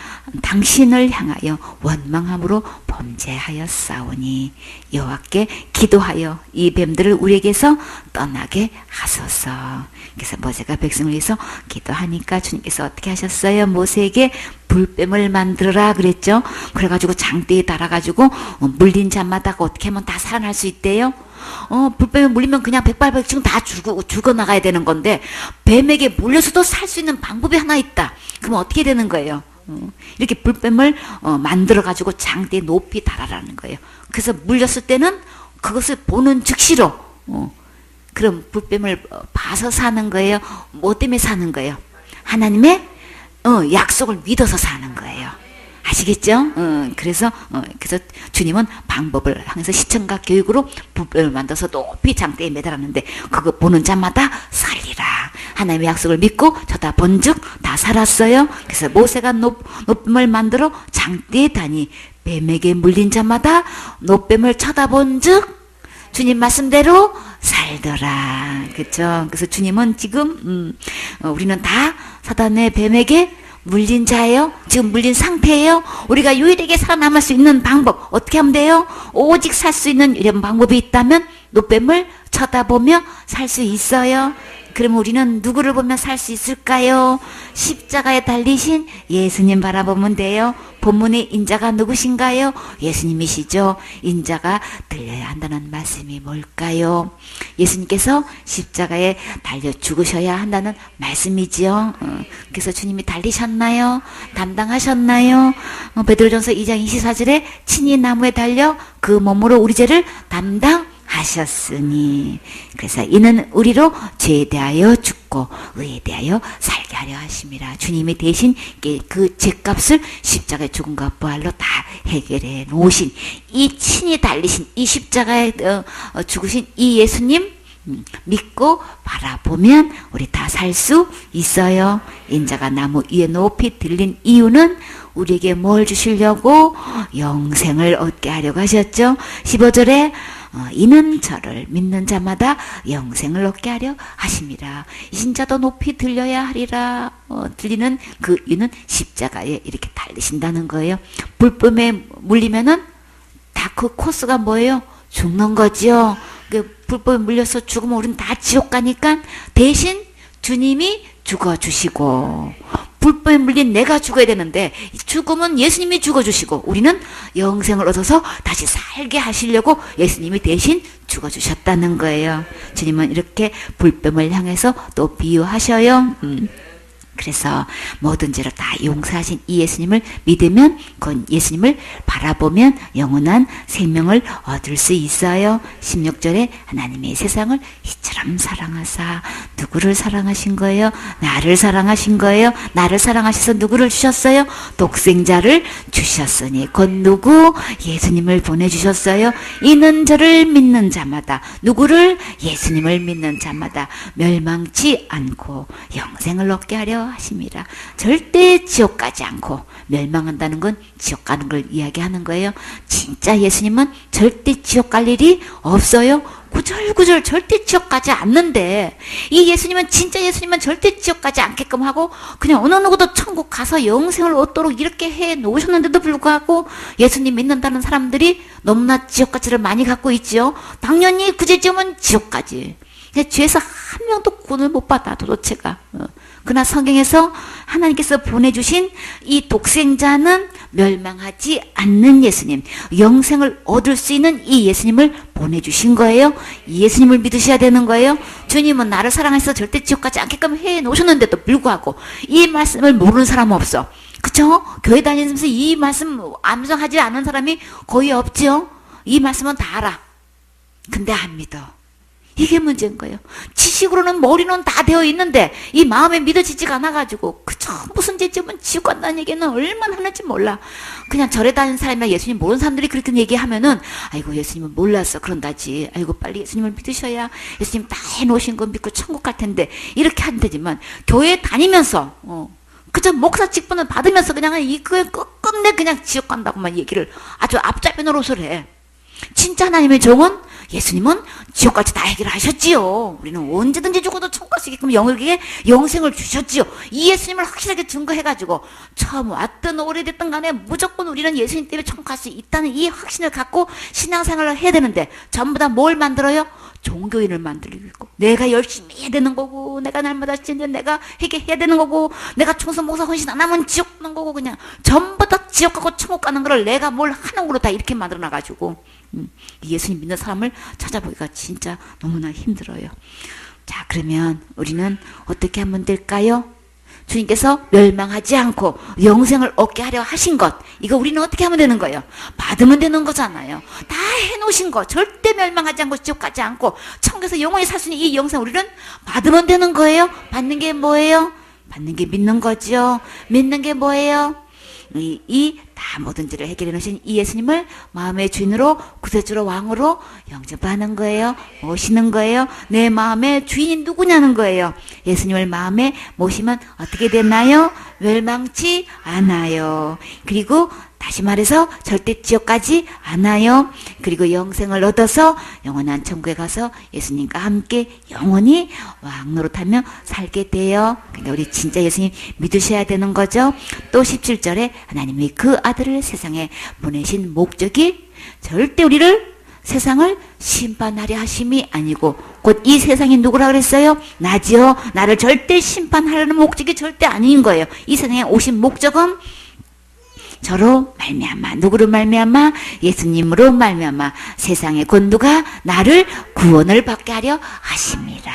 당신을 향하여 원망함으로 범죄하였사오니 여호와께 기도하여 이 뱀들을 우리에게서 떠나게 하소서. 그래서 모세가 백성을 위해서 기도하니까 주님께서 어떻게 하셨어요? 모세에게 불뱀을 만들어라 그랬죠. 그래가지고 장대에 달아가지고 물린 자마다 어떻게 하면 다 살아날 수 있대요. 불뱀에 물리면 그냥 백발백중 다 죽어 나가야 되는 건데 뱀에게 물려서도 살 수 있는 방법이 하나 있다. 그럼 어떻게 되는 거예요? 이렇게 불뱀을 만들어가지고 장대에 높이 달아라는 거예요. 그래서 물렸을 때는 그것을 보는 즉시로 그럼 불뱀을 봐서 사는 거예요. 뭐 때문에 사는 거예요? 하나님의 약속을 믿어서 사는 거예요. 아시겠죠? 그래서 주님은 방법을 항상 시청과 교육으로 불뱀을 만들어서 높이 장대에 매달았는데 그거 보는 자마다 살리라. 하나님의 약속을 믿고 쳐다본즉 다 살았어요. 그래서 모세가 노뱀을 만들어 장대에 다니 뱀에게 물린 자마다 노뱀을 쳐다본즉 주님 말씀대로 살더라. 그렇죠? 그래서 주님은 지금 우리는 다 사단의 뱀에게 물린 자예요. 지금 물린 상태예요. 우리가 유일하게 살아남을 수 있는 방법 어떻게 하면 돼요? 오직 살 수 있는 이런 방법이 있다면 노뱀을 쳐다보며 살 수 있어요. 그럼 우리는 누구를 보면 살 수 있을까요? 십자가에 달리신 예수님 바라보면 돼요. 본문의 인자가 누구신가요? 예수님이시죠. 인자가 들려야 한다는 말씀이 뭘까요? 예수님께서 십자가에 달려 죽으셔야 한다는 말씀이지요. 그래서 주님이 달리셨나요? 담당하셨나요? 베드로전서 2장 24절에 친히 나무에 달려 그 몸으로 우리 죄를 하셨으니 그래서 이는 우리로 죄에 대하여 죽고 의에 대하여 살게 하려 하심이라. 주님이 대신 그 죄값을 십자가의 죽음과 부활로 다 해결해 놓으신 이 친히 달리신 이 십자가에 죽으신 이 예수님 믿고 바라보면 우리 다 살 수 있어요. 인자가 나무 위에 높이 들린 이유는 우리에게 뭘 주시려고? 영생을 얻게 하려고 하셨죠. 15절에 이는 저를 믿는 자마다 영생을 얻게 하려 하심이라. 신자도 높이 들려야 하리라. 들리는 그 이유는 십자가에 이렇게 달리신다는 거예요. 불뱀에 물리면은 다 그 코스가 뭐예요? 죽는 거죠. 그 불법에 물려서 죽으면 우리는 다 지옥 가니까 대신 주님이 죽어주시고 불법에 물린 내가 죽어야 되는데 죽으면 예수님이 죽어주시고 우리는 영생을 얻어서 다시 살게 하시려고 예수님이 대신 죽어주셨다는 거예요. 주님은 이렇게 불뱀을 향해서 또 비유하셔요. 그래서 모든 죄를 다 용서하신 이 예수님을 믿으면 그 예수님을 바라보면 영원한 생명을 얻을 수 있어요. 16절에 하나님의 세상을 이처럼 사랑하사. 누구를 사랑하신 거예요? 나를 사랑하신 거예요. 나를 사랑하셔서 누구를 주셨어요? 독생자를 주셨으니 곧 누구? 예수님을 보내주셨어요. 이는 저를 믿는 자마다 누구를? 예수님을 믿는 자마다 멸망치 않고 영생을 얻게 하려 하심이라. 절대 지옥 가지 않고 멸망한다는 건 지옥 가는 걸 이야기하는 거예요. 진짜 예수님은 절대 지옥 갈 일이 없어요. 구절구절 절대 지옥 가지 않는데 이 예수님은 진짜 예수님은 절대 지옥 가지 않게끔 하고 그냥 어느 누구도 천국 가서 영생을 얻도록 이렇게 해 놓으셨는데도 불구하고 예수님 믿는다는 사람들이 너무나 지옥가치를 많이 갖고 있죠. 당연히 그 죄 지으면 지옥 가지. 죄에서 한 명도 구원을 못 받아 도대체가. 그러나 성경에서 하나님께서 보내주신 이 독생자는 멸망하지 않는 예수님, 영생을 얻을 수 있는 이 예수님을 보내주신 거예요. 이 예수님을 믿으셔야 되는 거예요. 주님은 나를 사랑해서 절대 지옥 가지 않게끔 해 놓으셨는데도 불구하고 이 말씀을 모르는 사람은 없어. 그쵸? 교회 다니면서 이 말씀 암송하지 않은 사람이 거의 없죠. 이 말씀은 다 알아. 근데 안 믿어. 이게 문제인 거예요. 지식으로는 머리는 다 되어 있는데 이 마음에 믿어지지가 않아가지고 그저 무슨 죄 지으면 지옥 간다는 얘기는 얼마나 하는지 몰라. 그냥 절에 다니는 사람이나 예수님 모르는 사람들이 그렇게 얘기하면은 아이고 예수님은 몰라서 그런다지. 아이고 빨리 예수님을 믿으셔야 예수님 다 해놓으신 거 믿고 천국 갈 텐데 이렇게 한다지만 교회 다니면서 그저 목사 직분을 받으면서 그냥 이거 끝내 그냥 지옥 간다고만 얘기를 아주 앞잡이 노릇을 해. 진짜 하나님의 종은 예수님은 지옥까지 다 해결하셨지요. 우리는 언제든지 죽어도 천국 갈 수 있게끔 영역에 영생을 주셨지요. 이 예수님을 확실하게 증거해가지고 처음 왔든 오래됐든 간에 무조건 우리는 예수님 때문에 천국 갈 수 있다는 이 확신을 갖고 신앙생활을 해야 되는데 전부 다 뭘 만들어요? 종교인을 만들고 있고, 내가 열심히 해야 되는 거고, 내가 날마다 진짜 내가 회개해야 되는 거고, 내가 총선 목사 헌신 안 하면 지옥 가는 거고, 그냥 전부 다 지옥 가고 천국 가는 거를 내가 뭘 하는 걸로 다 이렇게 만들어놔가지고 예수님 믿는 사람을 찾아보기가 진짜 너무나 힘들어요. 자, 그러면 우리는 어떻게 하면 될까요? 주님께서 멸망하지 않고 영생을 얻게 하려 하신 것, 이거 우리는 어떻게 하면 되는 거예요? 받으면 되는 거잖아요. 다 해놓으신 거, 절대 멸망하지 않고 지옥 가지 않고 천국에서 영원히 살 수 있는 이 영생, 우리는 받으면 되는 거예요. 받는 게 뭐예요? 받는 게 믿는 거죠. 믿는 게 뭐예요? 다 모든 죄를 해결해 놓으신 이 예수님을 마음의 주인으로, 구세주로, 왕으로 영접하는 거예요. 모시는 거예요. 내 마음의 주인이 누구냐는 거예요. 예수님을 마음에 모시면 어떻게 되나요? 멸망치 않아요. 그리고 다시 말해서 절대 지옥 가지 않아요. 그리고 영생을 얻어서 영원한 천국에 가서 예수님과 함께 영원히 왕노릇하며 살게 돼요. 그러니까 우리 진짜 예수님 믿으셔야 되는 거죠. 또 17절에 하나님이 그 아들을 세상에 보내신 목적이 절대 우리를, 세상을 심판하려 하심이 아니고, 곧 이 세상이 누구라 그랬어요? 나지요. 나를 절대 심판하려는 목적이 절대 아닌 거예요. 이 세상에 오신 목적은 저로 말미암아, 누구로 말미암아? 예수님으로 말미암아 세상의 곤두가 나를 구원을 받게 하려 하십니다.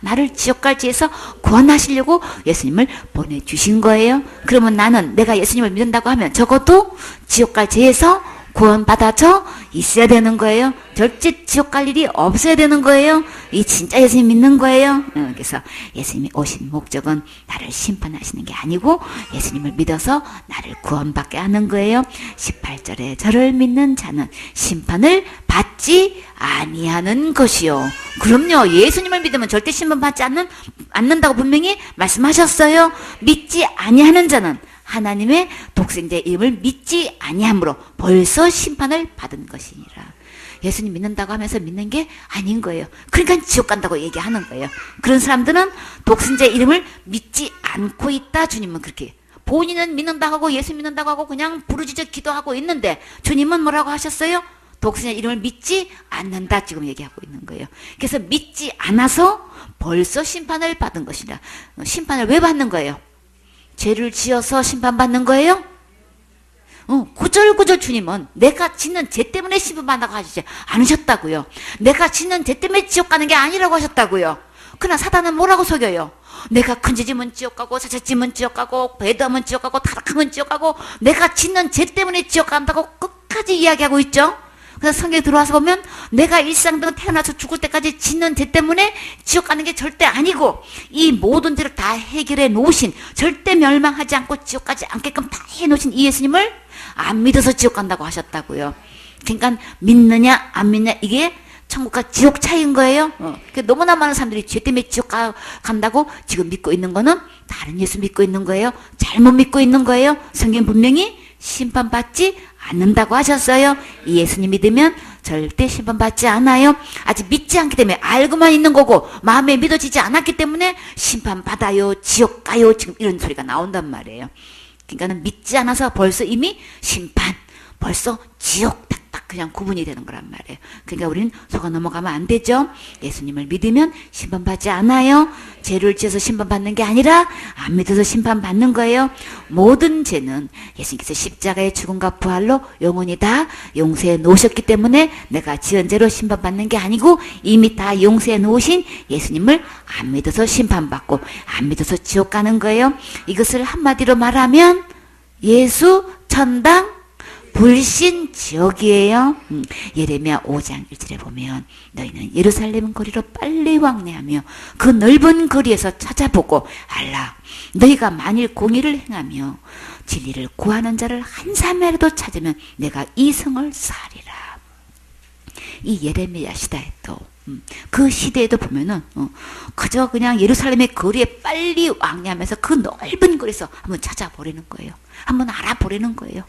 나를 지옥 갈 지에서 구원하시려고 예수님을 보내주신 거예요. 그러면 나는, 내가 예수님을 믿는다고 하면 적어도 지옥 갈 지에서 구원받아져 있어야 되는 거예요. 절대 지옥 갈 일이 없어야 되는 거예요. 이 진짜 예수님 믿는 거예요. 그래서 예수님이 오신 목적은 나를 심판하시는 게 아니고 예수님을 믿어서 나를 구원받게 하는 거예요. 18절에 저를 믿는 자는 심판을 받지 아니하는 것이요. 그럼요. 예수님을 믿으면 절대 심판받지 않는다고 분명히 말씀하셨어요. 믿지 아니하는 자는 하나님의 독생자의 이름을 믿지 아니함으로 벌써 심판을 받은 것이니라. 예수님 믿는다고 하면서 믿는 게 아닌 거예요. 그러니까 지옥 간다고 얘기하는 거예요. 그런 사람들은 독생자의 이름을 믿지 않고 있다. 주님은 그렇게, 본인은 믿는다고 하고 예수 믿는다고 하고 그냥 부르짖어 기도하고 있는데 주님은 뭐라고 하셨어요? 독생자의 이름을 믿지 않는다, 지금 얘기하고 있는 거예요. 그래서 믿지 않아서 벌써 심판을 받은 것이다. 심판을 왜 받는 거예요? 죄를 지어서 심판받는 거예요? 구절구절 주님은 내가 짓는 죄 때문에 심판받는다고 하시지 않으셨다고요. 내가 짓는 죄 때문에 지옥 가는 게 아니라고 하셨다고요. 그러나 사단은 뭐라고 속여요? 내가 큰 죄 지면 지옥 가고, 사죄 지면 지옥 가고, 배도하면 지옥 가고, 타락하면 지옥 가고, 내가 짓는 죄 때문에 지옥 간다고 끝까지 이야기하고 있죠. 그래서 성경에 들어와서 보면 내가 일상동 태어나서 죽을 때까지 짓는 죄 때문에 지옥 가는 게 절대 아니고, 이 모든 죄를 다 해결해 놓으신, 절대 멸망하지 않고 지옥 가지 않게끔 다 해놓으신 이 예수님을 안 믿어서 지옥 간다고 하셨다고요. 그러니까 믿느냐 안 믿느냐, 이게 천국과 지옥 차이인 거예요. 너무나 많은 사람들이 죄 때문에 지옥 간다고 지금 믿고 있는 거는 다른 예수 믿고 있는 거예요. 잘못 믿고 있는 거예요. 성경 분명히 심판받지 않는다고 하셨어요. 이 예수님 믿으면 절대 심판받지 않아요. 아직 믿지 않기 때문에, 알고만 있는 거고 마음에 믿어지지 않았기 때문에 심판받아요, 지옥 가요, 지금 이런 소리가 나온단 말이에요. 그러니까 믿지 않아서 벌써 이미 심판, 벌써 지옥 딱 그냥 구분이 되는 거란 말이에요. 그러니까 우리는 속아 넘어가면 안 되죠. 예수님을 믿으면 심판받지 않아요. 죄를 지어서 심판받는 게 아니라 안 믿어서 심판받는 거예요. 모든 죄는 예수님께서 십자가의 죽음과 부활로 영원히 다 용서해 놓으셨기 때문에 내가 지은 죄로 심판받는 게 아니고 이미 다 용서해 놓으신 예수님을 안 믿어서 심판받고 안 믿어서 지옥 가는 거예요. 이것을 한마디로 말하면 예수 천당 불신 지옥이에요. 예레미야 5장 1절에 보면 너희는 예루살렘 거리로 빨리 왕래하며 그 넓은 거리에서 찾아보고 알라. 너희가 만일 공의를 행하며 진리를 구하는 자를 한 사람이라도 찾으면 내가 이 성을 사리라. 이 예레미야 시대에도 그 시대에도 보면은 그저 그냥 예루살렘의 거리에 빨리 왕래하면서 그 넓은 거리에서 한번 찾아보려는 거예요. 한번 알아보려는 거예요.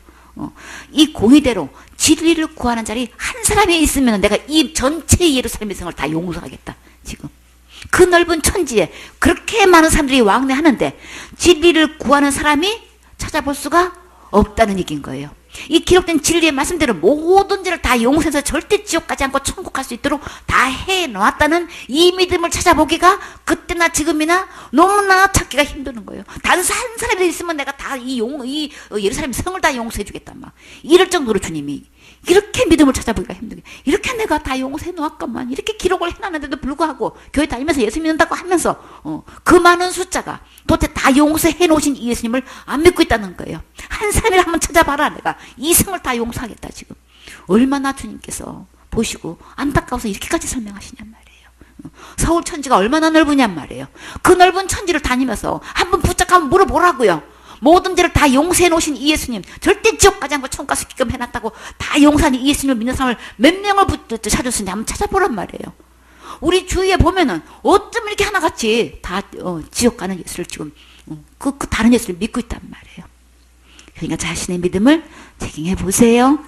이 공의대로 진리를 구하는 자리 한 사람이 있으면 내가 이 전체 예루살렘의 성을 다 용서하겠다. 지금 그 넓은 천지에 그렇게 많은 사람들이 왕래하는데 진리를 구하는 사람이 찾아볼 수가 없다는 얘기인 거예요. 이 기록된 진리의 말씀대로 모든 죄를 다 용서해서 절대 지옥 가지 않고 천국 갈 수 있도록 다 해놓았다는 이 믿음을 찾아보기가 그때나 지금이나 너무나 찾기가 힘드는 거예요. 단 한 사람이 있으면 내가 다 이 예루살렘 성을 다 용서해 주겠단 말. 이럴 정도로 주님이 이렇게 믿음을 찾아보기가 힘들게 이렇게 내가 다 용서해 놓았건만 이렇게 기록을 해놨는데도 불구하고 교회 다니면서 예수 믿는다고 하면서 그 많은 숫자가 도대체 다 용서해 놓으신 이 예수님을 안 믿고 있다는 거예요. 한 사람이라 한번 찾아봐라. 내가 이 성을 다 용서하겠다. 지금 얼마나 주님께서 보시고 안타까워서 이렇게까지 설명하시냔 말이에요. 서울 천지가 얼마나 넓으냔 말이에요. 그 넓은 천지를 다니면서 한번 붙잡고 물어보라고요. 모든 죄를 다 용서해 놓으신 이 예수님, 절대 지옥 가지 않고 천국 가서 기끔 해놨다고 다 용서한 이 예수님을 믿는 사람을 몇 명을 찾았는지 한번 찾아보란 말이에요. 우리 주위에 보면은 어쩜 이렇게 하나같이 다 지옥 가는 예수를 지금 그 다른 예수를 믿고 있단 말이에요. 그러니까 자신의 믿음을 체킹해 보세요.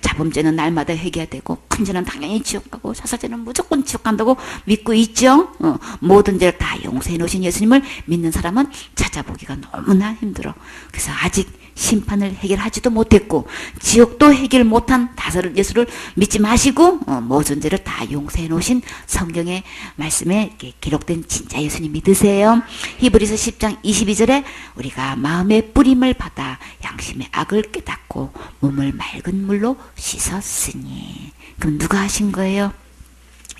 자범죄는 날마다 회개해야 되고 큰 죄는 당연히 지옥 가고 사사죄는 무조건 지옥 간다고 믿고 있죠. 모든 죄를 다 용서해 놓으신 예수님을 믿는 사람은 찾아보기가 너무나 힘들어. 그래서 아직 심판을 해결하지도 못했고 지옥도 해결 못한 다스를 예수를 믿지 마시고 모든 죄를 다 용서해 놓으신 성경의 말씀에 기록된 진짜 예수님 믿으세요. 히브리서 10장 22절에 우리가 마음의 뿌림을 받아 양심의 악을 깨닫고 몸을 맑은 물로 씻었으니. 그럼 누가 하신 거예요?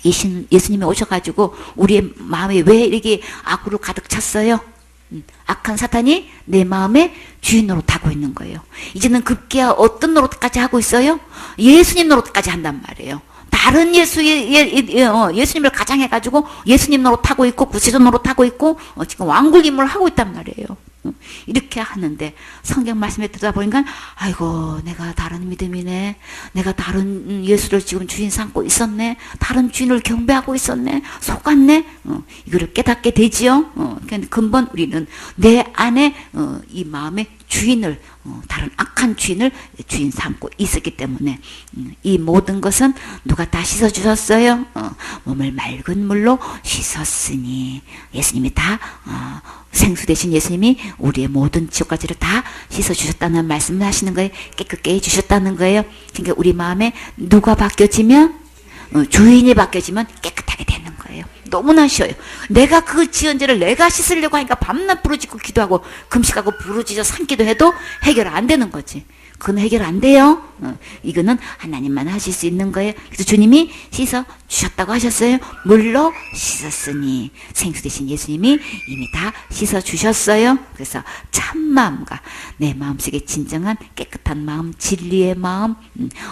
예수님이 오셔가지고 우리의 마음에 왜 이렇게 악으로 가득 찼어요? 악한 사탄이 내 마음에 주인 노릇하고 있는 거예요. 이제는 급기야 어떤 노릇까지 하고 있어요? 예수님 노릇까지 한단 말이에요. 다른 예수님을 가장해가지고 예수님 노릇하고 있고 구세주 노릇하고 있고 지금 왕굴임을 하고 있단 말이에요. 이렇게 하는데 성경 말씀에 들어다 보니까 아이고 내가 다른 믿음이네. 내가 다른 예수를 지금 주인 삼고 있었네. 다른 주인을 경배하고 있었네. 속았네. 이거를 깨닫게 되지요. 그러니까 근본 우리는 내 안에 이 마음의 주인을 다른 악한 주인을 주인 삼고 있었기 때문에 이 모든 것은 누가 다 씻어주셨어요? 몸을 맑은 물로 씻었으니 예수님이 다 생수 대신 예수님이 우리의 모든 지옥가지를 다 씻어주셨다는 말씀을 하시는 거예요. 깨끗게 해주셨다는 거예요. 그러니까 우리 마음에 누가 바뀌어지면 주인이 바뀌어지면 깨끗하게 되는 거예요. 너무나 쉬워요. 내가 그 지은 죄를 내가 씻으려고 하니까 밤낮 부르짖고 기도하고 금식하고 부르짖어 삼기도 해도 해결 안 되는 거지. 그건 해결 안 돼요. 이거는 하나님만 하실 수 있는 거예요. 그래서 주님이 씻어 주셨다고 하셨어요. 물로 씻었으니 생수 대신 예수님이 이미 다 씻어 주셨어요. 그래서 참 마음과 내 마음속에 진정한 깨끗한 마음, 진리의 마음,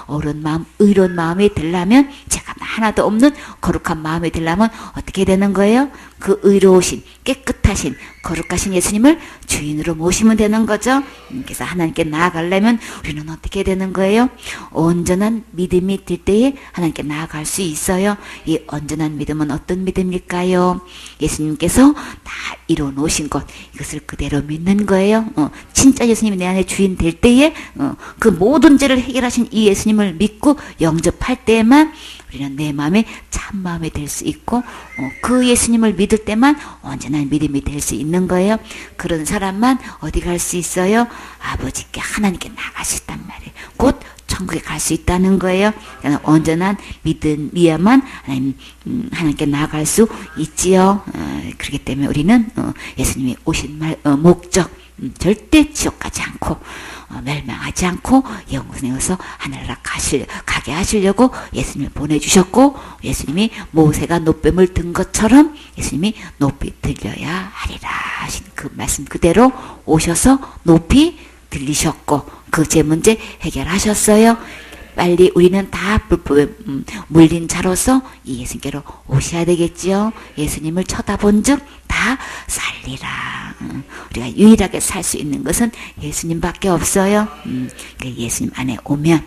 옳은 마음, 의로운 마음이 되려면 제가 하나도 없는 거룩한 마음이 되려면 어떻게 되는 거예요? 그 의로우신 깨끗하신 거룩하신 예수님을 주인으로 모시면 되는 거죠. 그래서 하나님께 나아가려면 우리는 어떻게 되는 거예요? 온전한 믿음이 들 때에 하나님께 나아갈 수 있어요. 이 온전한 믿음은 어떤 믿음일까요? 예수님께서 다 이뤄 놓으신 것, 이것을 그대로 믿는 거예요. 진짜 예수님이 내 안에 주인 될 때에 그 모든 죄를 해결하신 이 예수님을 믿고 영접할 때에만 우리는 내 마음에 참 마음이 될 수 있고 그 예수님을 믿을 때만 온전한 믿음이 될 수 있는 거예요. 그런 사람만 어디 갈 수 있어요? 아버지께 하나님께 나갈 수 있단 말이에요. 곧 천국에 갈 수 있다는 거예요. 온전한 믿음이야만 하나님께 나아갈 수 있지요. 그렇기 때문에 우리는 예수님이 오신 목적 절대 지옥 가지 않고 멸망하지 않고 영생에서 하늘나라 가게 하시려고 예수님을 보내주셨고 예수님이 모세가 노뱀을 든 것처럼 예수님이 높이 들려야 하리라 하신 그 말씀 그대로 오셔서 높이 들리셨고 그 제 문제 해결하셨어요. 빨리 우리는 다 불법에 물린 자로서 이 예수님께로 오셔야 되겠지요. 예수님을 쳐다본 즉 다 살리라. 우리가 유일하게 살 수 있는 것은 예수님밖에 없어요. 예수님 안에 오면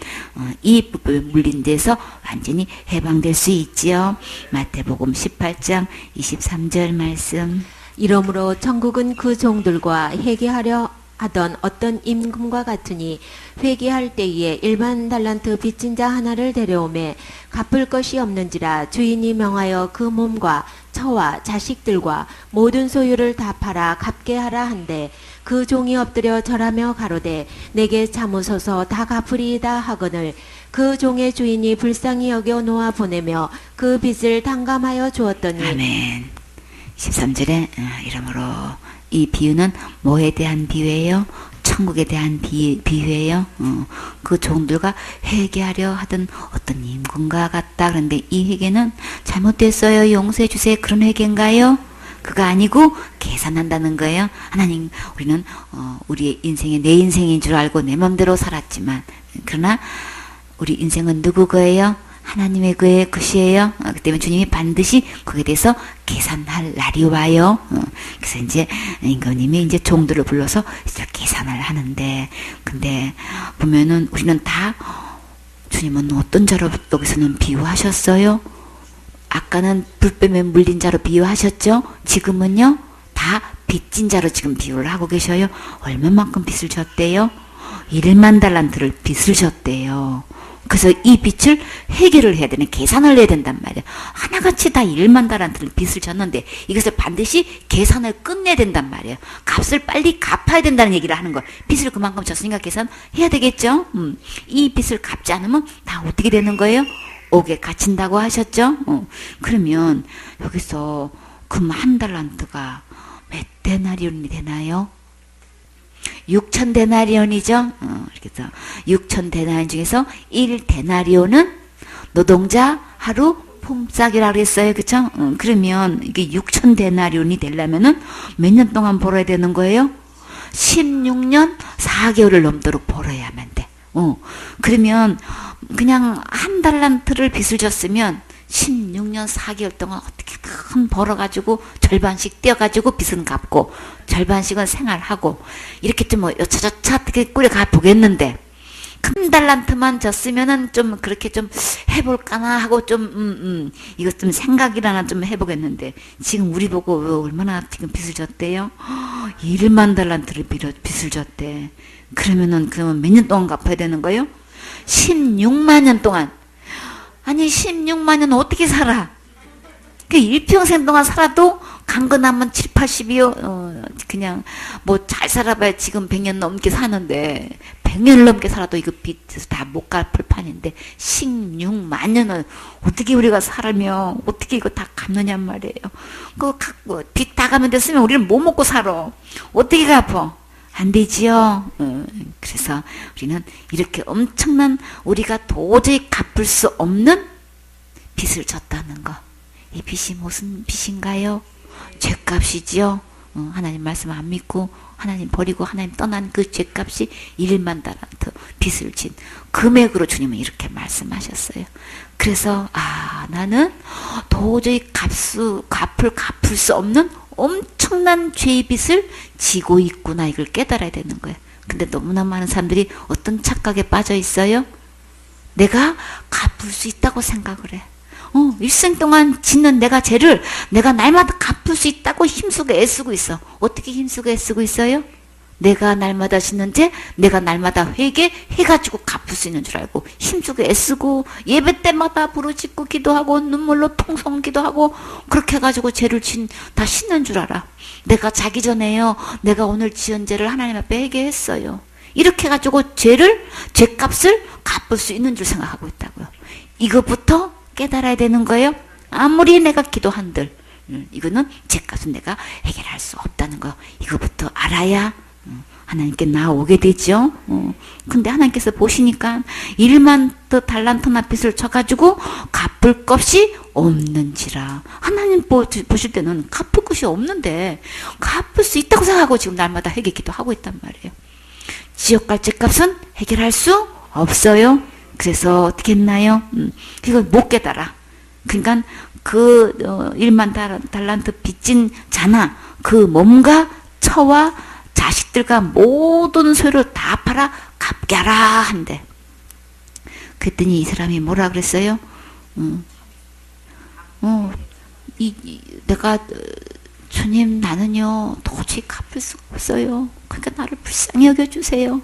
이 불법에 물린 데서 완전히 해방될 수 있지요. 마태복음 18장 23절 말씀. 이러므로 천국은 그 종들과 회개하려 하던 어떤 임금과 같으니 회개할 때에 1만 달란트 빚진 자 하나를 데려오매 갚을 것이 없는지라 주인이 명하여 그 몸과 처와 자식들과 모든 소유를 다 팔아 갚게 하라 한데 그 종이 엎드려 절하며 가로되 내게 참으소서 다 갚으리이다 하거늘 그 종의 주인이 불쌍히 여겨 놓아 보내며 그 빚을 탕감하여 주었더니 아멘. 13절에 이러므로 이 비유는 뭐에 대한 비유예요? 천국에 대한 비유예요. 그 종들과 회개하려 하던 어떤 임금과 같다. 그런데 이 회개는 잘못됐어요. 용서해 주세요. 그런 회개인가요? 그거 아니고 계산한다는 거예요. 하나님, 우리는 우리의 인생이 내 인생인 줄 알고 내 맘대로 살았지만 그러나 우리 인생은 누구 거예요? 하나님의 것이에요. 그 때문에 주님이 반드시 거기에 대해서 계산할 날이 와요. 그래서 이제 임금님이 이제 종들을 불러서 이제 계산을 하는데, 근데 보면은 우리는 다 주님은 어떤 자로 여기서는 비유하셨어요? 아까는 불뱀에 물린 자로 비유하셨죠? 지금은요 다 빚진 자로 지금 비유를 하고 계셔요. 얼마만큼 빚을 졌대요? 1만 달란트를 빚을 졌대요. 그래서 이 빚을 해결을 해야 되는, 계산을 해야 된단 말이에요. 하나같이 다 1만 달란트를 빚을 졌는데 이것을 반드시 계산을 끝내야 된단 말이에요. 값을 빨리 갚아야 된다는 얘기를 하는 거예요. 빚을 그만큼 졌으니까 계산해야 되겠죠. 이 빚을 갚지 않으면 다 어떻게 되는 거예요? 옥에 갇힌다고 하셨죠. 그러면 여기서 금 한 달란트가 몇 데나리온이 되나요? 6천 데나리온이죠. 그래서 6천 데나리온 중에서 1 데나리온은 노동자 하루 품삯이라고 그랬어요. 그쵸? 그러면 이게 6천 데나리온이 되려면은 몇 년 동안 벌어야 되는 거예요? 16년 4개월을 넘도록 벌어야만 돼. 그러면 그냥 한 달란트를 빚을 졌으면 16년 4개월 동안 어떻게든 벌어가지고 절반씩 떼어가지고 빚은 갚고 절반씩은 생활하고 이렇게 좀 뭐 여차저차 어떻게 꾸려가 보겠는데 큰 달란트만 졌으면은 좀 그렇게 좀 해볼까나 하고 좀 이것 좀 생각이라나 좀 해보겠는데 지금 우리 보고 얼마나 지금 빚을 졌대요? 1만 달란트를 빚을 졌대. 그러면 몇 년 동안 갚아야 되는 거예요? 16만 년 동안. 아니 16만 년 어떻게 살아? 그 일평생 동안 살아도 강건하면 7, 80이요. 그냥 뭐 잘 살아봐야 지금 100년 넘게 사는데 100년을 넘게 살아도 이거 빚에서 다 못 갚을 판인데 16만 년을 어떻게 우리가 살면 어떻게 이거 다 갚느냔 말이에요. 그 빚 다 갚는 데 쓰면 우리는 뭐 먹고 살아? 어떻게 갚어? 안 되지요. 그래서 우리는 이렇게 엄청난 우리가 도저히 갚을 수 없는 빚을 졌다는 거. 이 빚이 무슨 빚인가요? 죄값이지요. 하나님 말씀 안 믿고 하나님 버리고 하나님 떠난 그 죄값이 1만 달란트 빚을 진 금액으로 주님은 이렇게 말씀하셨어요. 그래서 나는 도저히 갚을 수 없는 엄청난 죄의 빚을 지고 있구나, 이걸 깨달아야 되는 거예요. 근데 너무나 많은 사람들이 어떤 착각에 빠져 있어요? 내가 갚을 수 있다고 생각을 해. 일생 동안 짓는 내가 죄를 내가 날마다 갚을 수 있다고 힘쓰고 애쓰고 있어. 어떻게 힘쓰고 애쓰고 있어요? 내가 날마다 짓는 죄, 내가 날마다 회개해가지고 갚을 수 있는 줄 알고 힘쓰고 애쓰고 예배 때마다 부르짖고 기도하고 눈물로 통성 기도하고 그렇게 해가지고 죄를 다 씻는 줄 알아. 내가 자기 전에요, 내가 오늘 지은 죄를 하나님 앞에 회개했어요. 이렇게 해가지고 죄값을 갚을 수 있는 줄 생각하고 있다고요. 이것부터 깨달아야 되는 거예요. 아무리 내가 기도한들 이거는 죄값은 내가 해결할 수 없다는 거, 이거부터 알아야 하나님께 나오게 되죠. 근데 하나님께서 보시니까 1만 달란트나 빚을 져가지고 갚을 것이 없는지라. 하나님 보실 때는 갚을 것이 없는데 갚을 수 있다고 생각하고 지금 날마다 회개 기도하고 있단 말이에요. 지옥 갈 죄값은 해결할 수 없어요. 그래서 어떻게 했나요? 그걸 못 깨달아. 그러니까 그 1만 달란트 빚진 자나 그 몸과 처와 자식들과 모든 소유를 다 팔아 갚게 하라 한대. 그랬더니 이 사람이 뭐라 그랬어요? 내가 주님, 나는요 도저히 갚을 수가 없어요. 그러니까 나를 불쌍히 여겨주세요.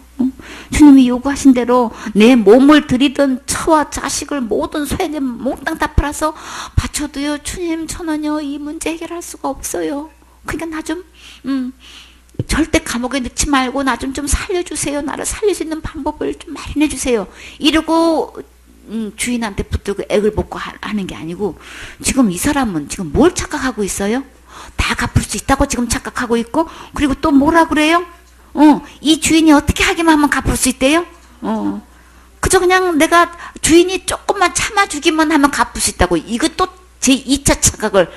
주님이 요구하신 대로 내 몸을 드리던 처와 자식을 모든 소액에 몽땅 다 팔아서 바쳐도요, 주님, 저는요 이 문제 해결할 수가 없어요. 그러니까 나 좀 절대 감옥에 넣지 말고 나 좀 살려주세요. 나를 살릴 수 있는 방법을 좀 마련해 주세요. 이러고 주인한테 붙들고 액을 먹고 하는 게 아니고, 지금 이 사람은 지금 뭘 착각하고 있어요? 다 갚을 수 있다고 지금 착각하고 있고, 그리고 또 뭐라 그래요? 이 주인이 어떻게 하기만 하면 갚을 수 있대요? 그저 그냥 내가 주인이 조금만 참아주기만 하면 갚을 수 있다고. 이것도 제 2차 착각을,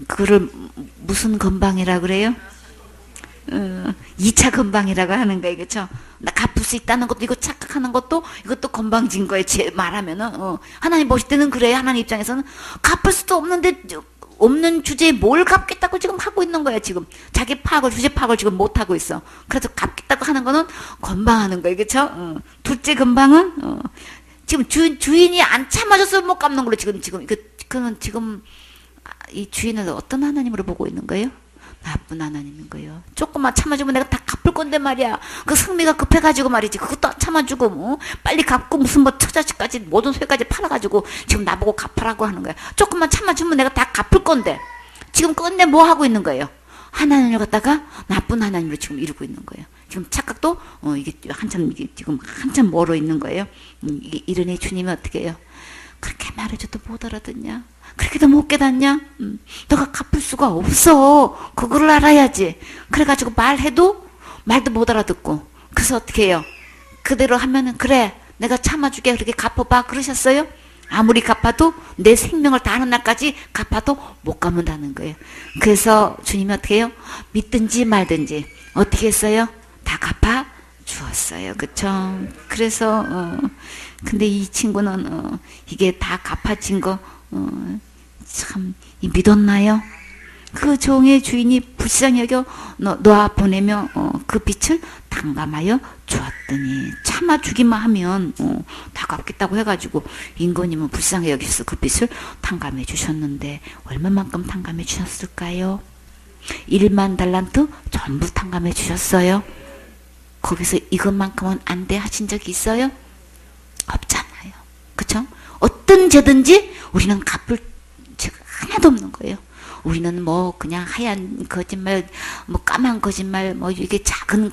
그거를 무슨 건방이라 그래요? 2차 건방이라고 하는 거예요. 그렇죠? 나 갚을 수 있다는 것도, 이거 착각하는 것도, 이것도 건방진 거예요. 제 말하면은. 하나님 보실 때는 그래요. 하나님 입장에서는 갚을 수도 없는데, 없는 주제에 뭘 갚겠다고 지금 하고 있는 거야. 지금 자기 파악을, 주제 파악을 지금 못 하고 있어. 그래서 갚겠다고 하는 거는 건방하는 거예요. 그렇죠? 둘째 건방은 지금 주인이 안 참아줘서 못 갚는 걸로 지금 그는 지금 이 주인을 어떤 하나님으로 보고 있는 거예요? 나쁜 하나님인 거예요. 조금만 참아주면 내가 다 갚을 건데 말이야. 그 성미가 급해가지고 말이지. 그것도 안 참아주고, 빨리 갚고 무슨 뭐 처자식까지 모든 소유까지 팔아가지고 지금 나보고 갚으라고 하는 거야. 조금만 참아주면 내가 다 갚을 건데 지금 끝내 뭐 하고 있는 거예요? 하나님을 갖다가 나쁜 하나님으로 지금 이루고 있는 거예요. 지금 착각도 이게 지금 한참 멀어 있는 거예요. 이러니 주님이 어떻게 해요? 그렇게 말해줘도 못 알아듣냐? 그렇게도 못 깨닫냐? 너가 갚을 수가 없어. 그거를 알아야지. 그래가지고 말해도 말도 못 알아듣고. 그래서 어떻게 해요? 그대로 하면은, 그래, 내가 참아주게, 그렇게 갚아봐. 그러셨어요? 아무리 갚아도 내 생명을 다하는 날까지 갚아도 못 갚는다는 거예요. 그래서 주님이 어떻게 해요? 믿든지 말든지 어떻게 했어요? 다 갚아 주었어요. 그쵸? 그래서 근데 이 친구는 이게 다 갚아진 거 참 믿었나요? 그 종의 주인이 불쌍히 여겨 놓아 보내며 그 빛을 탕감하여 주었더니, 참아주기만 하면 다 갚겠다고 해가지고 인고님은 불쌍히 여기서 그 빛을 탕감해 주셨는데, 얼마만큼 탕감해 주셨을까요? 1만 달란트 전부 탕감해 주셨어요. 거기서 이것만큼은 안 돼 하신 적이 있어요? 없잖아요. 그쵸? 어떤 죄든지 우리는 갚을 죄가 하나도 없는 거예요. 우리는 뭐 그냥 하얀 거짓말, 뭐 까만 거짓말, 뭐 이게 작은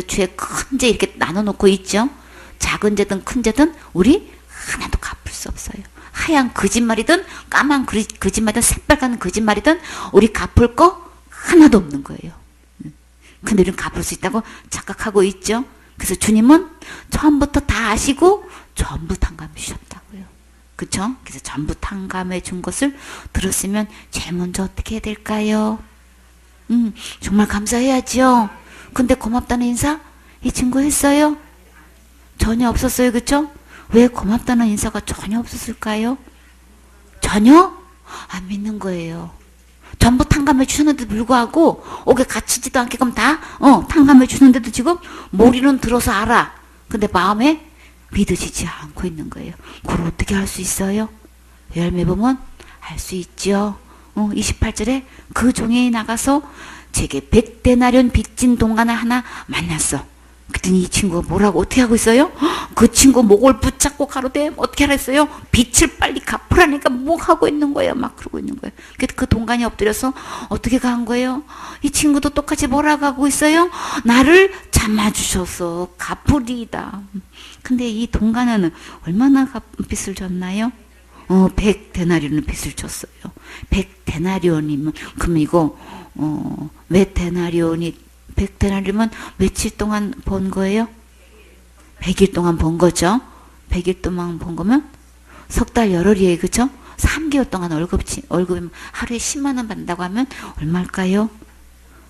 죄, 큰 죄 이렇게 나눠놓고 있죠. 작은 죄든 큰 죄든 우리 하나도 갚을 수 없어요. 하얀 거짓말이든 까만 거짓말이든 새빨간 거짓말이든 우리 갚을 거 하나도 없는 거예요. 근데 우리는 갚을 수 있다고 착각하고 있죠. 그래서 주님은 처음부터 다 아시고 전부 탕감해 주셨다고요. 그쵸? 그래서 전부 탕감해 준 것을 들었으면 제일 먼저 어떻게 해야 될까요? 정말 감사해야지요. 근데 고맙다는 인사 이 친구 했어요? 전혀 없었어요. 그쵸? 왜 고맙다는 인사가 전혀 없었을까요? 전혀 안 믿는 거예요. 전부 탕감해 주셨는데도 불구하고 옥에 갇히지도 않게끔 다 탕감해 주는데도 지금 머리는 들어서 알아. 근데 마음에 믿어지지 않고 있는 거예요. 그걸 어떻게 할 수 있어요? 열매 보면 알 수 있죠. 28절에 그 종이 나가서 제게 100데나리온 빚진 동간을 하나 만났어. 그랬더니 이 친구가 뭐라고 어떻게 하고 있어요? 그 친구 목을 붙잡고 가로되 어떻게 하랬어요? 빚을 빨리 갚으라니까 뭐 하고 있는 거예요? 막 그러고 있는 거예요. 그 동간이 엎드려서 어떻게 간 거예요? 이 친구도 똑같이 뭐라고 하고 있어요? 나를 참아주셔서 갚으리이다. 근데 이 동간은 얼마나 빚을 졌나요? 100데나리온을 빚을 줬어요. 100데나리온이면 그럼 이거 몇 데나리온이 100데나리온이면 며칠 동안 번 거예요? 100일 동안 번 거죠. 100일 동안 번 거면 석 달 열흘이에요. 그죠? 3개월 동안 월급이 하루에 10만 원 받는다고 하면 얼마일까요?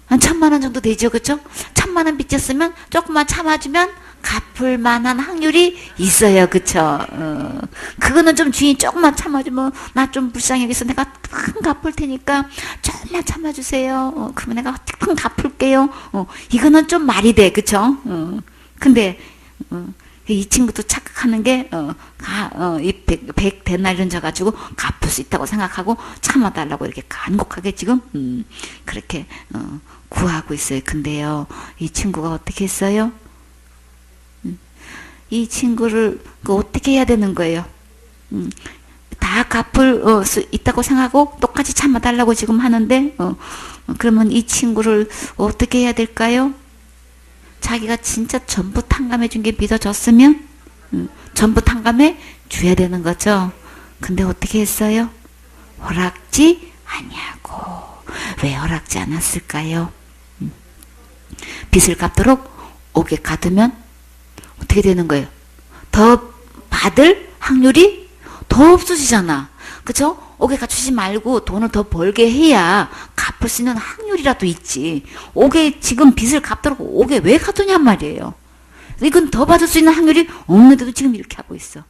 한 1000만 원 정도 되죠. 그죠? 1000만 원 빚졌으면 조금만 참아주면 갚을 만한 확률이 있어요. 그쵸? 그거는 좀 주인이 조금만 참아주면 나 좀 불쌍히 여기서 내가 큰 갚을 테니까 조금만 참아주세요. 그러면 내가 큰 갚을게요. 이거는 좀 말이 돼. 그쵸? 근데 이 친구도 착각하는 게, 이 백 데나리온 져가지고 갚을 수 있다고 생각하고 참아달라고 이렇게 간곡하게 지금, 그렇게, 구하고 있어요. 근데요, 이 친구가 어떻게 했어요? 이 친구를 어떻게 해야 되는 거예요? 다 갚을 수 있다고 생각하고 똑같이 참아달라고 지금 하는데, 그러면 이 친구를 어떻게 해야 될까요? 자기가 진짜 전부 탕감해 준 게 믿어졌으면 전부 탕감해 줘야 되는 거죠. 근데 어떻게 했어요? 허락지 아니하고. 왜 허락지 않았을까요? 빚을 갚도록 옥에 가두면 어떻게 되는 거예요? 더 받을 확률이 더 없어지잖아. 그쵸? 옥에 갇히지 말고 돈을 더 벌게 해야 갚을 수 있는 확률이라도 있지. 옥에 지금 빚을 갚도록 옥에 왜 가두냔 말이에요. 이건 더 받을 수 있는 확률이 없는데도 지금 이렇게 하고 있어.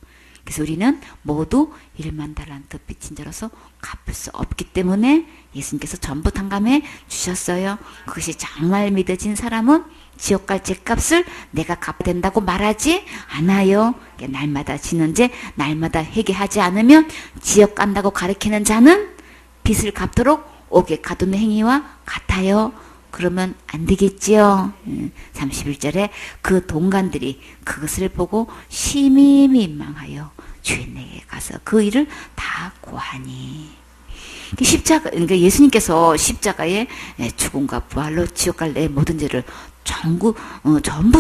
그래서 우리는 모두 1만 달란트 빚진 자로서 갚을 수 없기 때문에 예수님께서 전부 탕감해 주셨어요. 그것이 정말 믿어진 사람은 지옥 갈 죄값을 내가 갚아야 된다고 말하지 않아요. 날마다 지는 죄 날마다 회개하지 않으면 지옥 간다고 가르치는 자는 빚을 갚도록 옥에 가두는 행위와 같아요. 그러면 안 되겠지요. 31절에 그 동관들이 그것을 보고 심히 민망하여 주인에게 가서 그 일을 다 고하니. 십자가, 그러니까 예수님께서 십자가에 죽음과 부활로 지옥 갈 내 모든 죄를 전부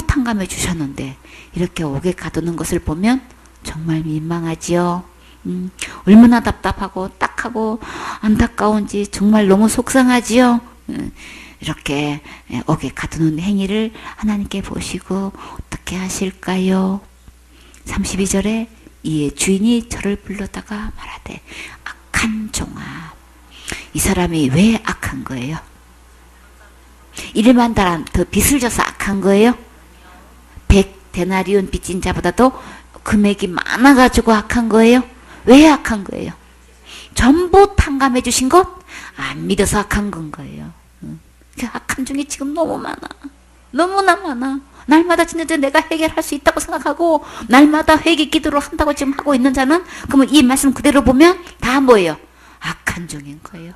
탕감해 주셨는데 이렇게 옥에 가두는 것을 보면 정말 민망하지요. 얼마나 답답하고 딱하고 안타까운지 정말 너무 속상하지요. 이렇게 옥에 가두는 행위를 하나님께 보시고 어떻게 하실까요? 32절에 이에 주인이 저를 불러다가 말하되 악한 종아. 이 사람이 왜 악한 거예요? 1만 달란트 빚을 져서 악한 거예요? 100데나리온 빚진 자보다도 금액이 많아가지고 악한 거예요? 왜 악한 거예요? 전부 탕감해 주신 것 안 믿어서 악한 건 거예요. 그 악한 중에 지금 너무 많아. 너무나 많아. 날마다 진짜 내가 해결할 수 있다고 생각하고 날마다 회개 기도를 한다고 지금 하고 있는 자는 그러면 이 말씀 그대로 보면 다 뭐예요? 악한 종인 거예요.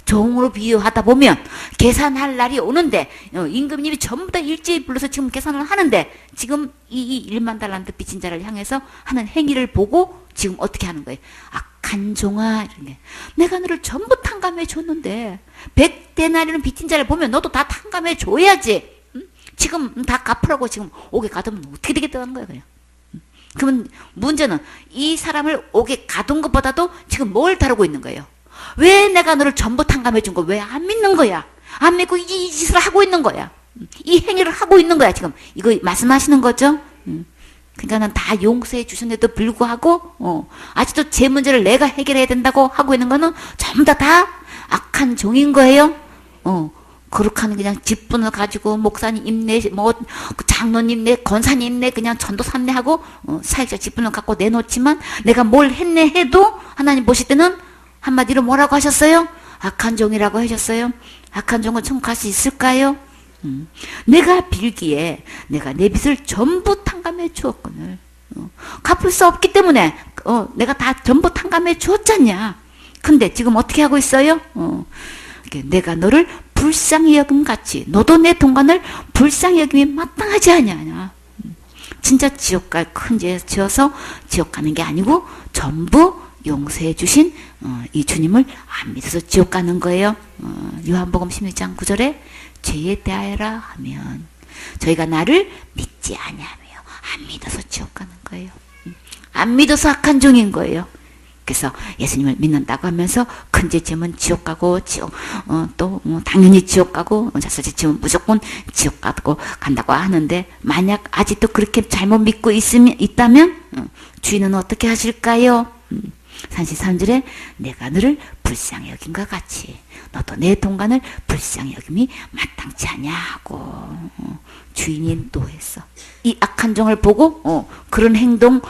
종으로 비유하다 보면 계산할 날이 오는데 임금님이 전부 다 일제히 불러서 지금 계산을 하는데 지금 이 1만 달란트 빚진 자를 향해서 하는 행위를 보고 지금 어떻게 하는 거예요? 악한 종아. 이런 게. 내가 너를 전부 탕감해 줬는데 100데나리온 빚진 자를 보면 너도 다 탕감해 줘야지. 응? 지금 다 갚으라고 지금 옥에 가두면 어떻게 되겠다는 거예요. 그냥. 그러면 문제는 이 사람을 옥에 가둔 것보다도 지금 뭘 다루고 있는 거예요? 왜 내가 너를 전부 탕감해 준 거 왜 안 믿는 거야? 안 믿고 이 짓을 하고 있는 거야. 이 행위를 하고 있는 거야. 지금 이거 말씀하시는 거죠? 그러니까는 다 용서해 주셨는데도 불구하고 아직도 제 문제를 내가 해결해야 된다고 하고 있는 거는 전부 다 악한 종인 거예요. 그렇게 하는 그냥 직분을 가지고 목사님 임내 뭐 장로님 내 권사님 내 그냥 전도사님 내 하고 사역자 직분을 갖고 내놓지만 내가 뭘 했네 해도 하나님 보실 때는 한마디로 뭐라고 하셨어요? 악한 종이라고 하셨어요. 악한 종은 천국 갈 수 있을까요? 내가 빌기에 내가 내 빚을 전부 탕감해 주었거늘 갚을 수 없기 때문에 내가 다 전부 탕감해 주었잖냐. 근데 지금 어떻게 하고 있어요? 내가 너를 불쌍히 여김 같이 너도 내 동관을 불쌍히 여김이 마땅하지 않냐. 진짜 지옥 갈 큰 죄 지어서 지옥 가는 게 아니고 전부 용서해 주신 이 주님을 안 믿어서 지옥 가는 거예요. 요한복음 16장 9절에 죄에 대하여라 하면 저희가 나를 믿지 아니하며 안 믿어서 지옥 가는 거예요. 안 믿어서 악한 종인 거예요. 그래서 예수님을 믿는다고 하면서 큰 죄 지으면 지옥 가고 또 당연히 지옥 가고 자살죄 지으면 무조건 지옥 가고 간다고 하는데 만약 아직도 그렇게 잘못 믿고 있다면 주인은 어떻게 하실까요? 33절에 내가 너를 불쌍히 여긴 것 같이 너도 내 동관을 불쌍히 여김이 마땅치 않냐 하고 주인이 노했어. 이 악한 종을 보고 그런 행동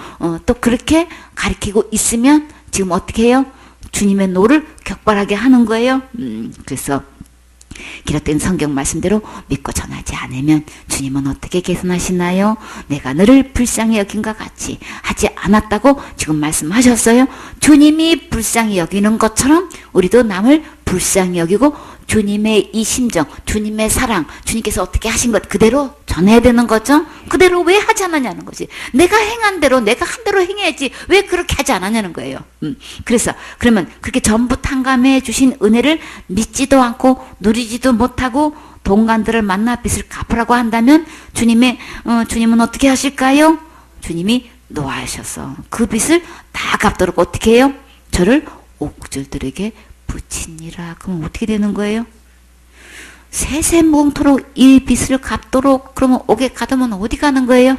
또 그렇게 가리키고 있으면 지금 어떻게 해요? 주님의 노를 격발하게 하는 거예요. 그래서 기록된 성경 말씀대로 믿고 전하지 않으면 주님은 어떻게 개선하시나요? 내가 너를 불쌍히 여긴과 같이 하지 않았다고 지금 말씀하셨어요. 주님이 불쌍히 여기는 것처럼 우리도 남을 불쌍히 여기고 주님의 이 심정, 주님의 사랑, 주님께서 어떻게 하신 것 그대로 전해야 되는 거죠. 그대로 왜 하지 않았냐는 거지. 내가 행한 대로 내가 한 대로 행해야지 왜 그렇게 하지 않았냐는 거예요. 그래서 그러면 그렇게 전부 탕감해 주신 은혜를 믿지도 않고 누리지도 못하고 동간들을 만나 빚을 갚으라고 한다면 주님은 어떻게 하실까요? 주님이 노하셔서 그 빚을 다 갚도록 어떻게 해요? 저를 옥졸들에게 붙이니라. 그럼 어떻게 되는 거예요? 세세무궁토록 이 빚을 갚도록 그러면 옥에 가두면 어디 가는 거예요?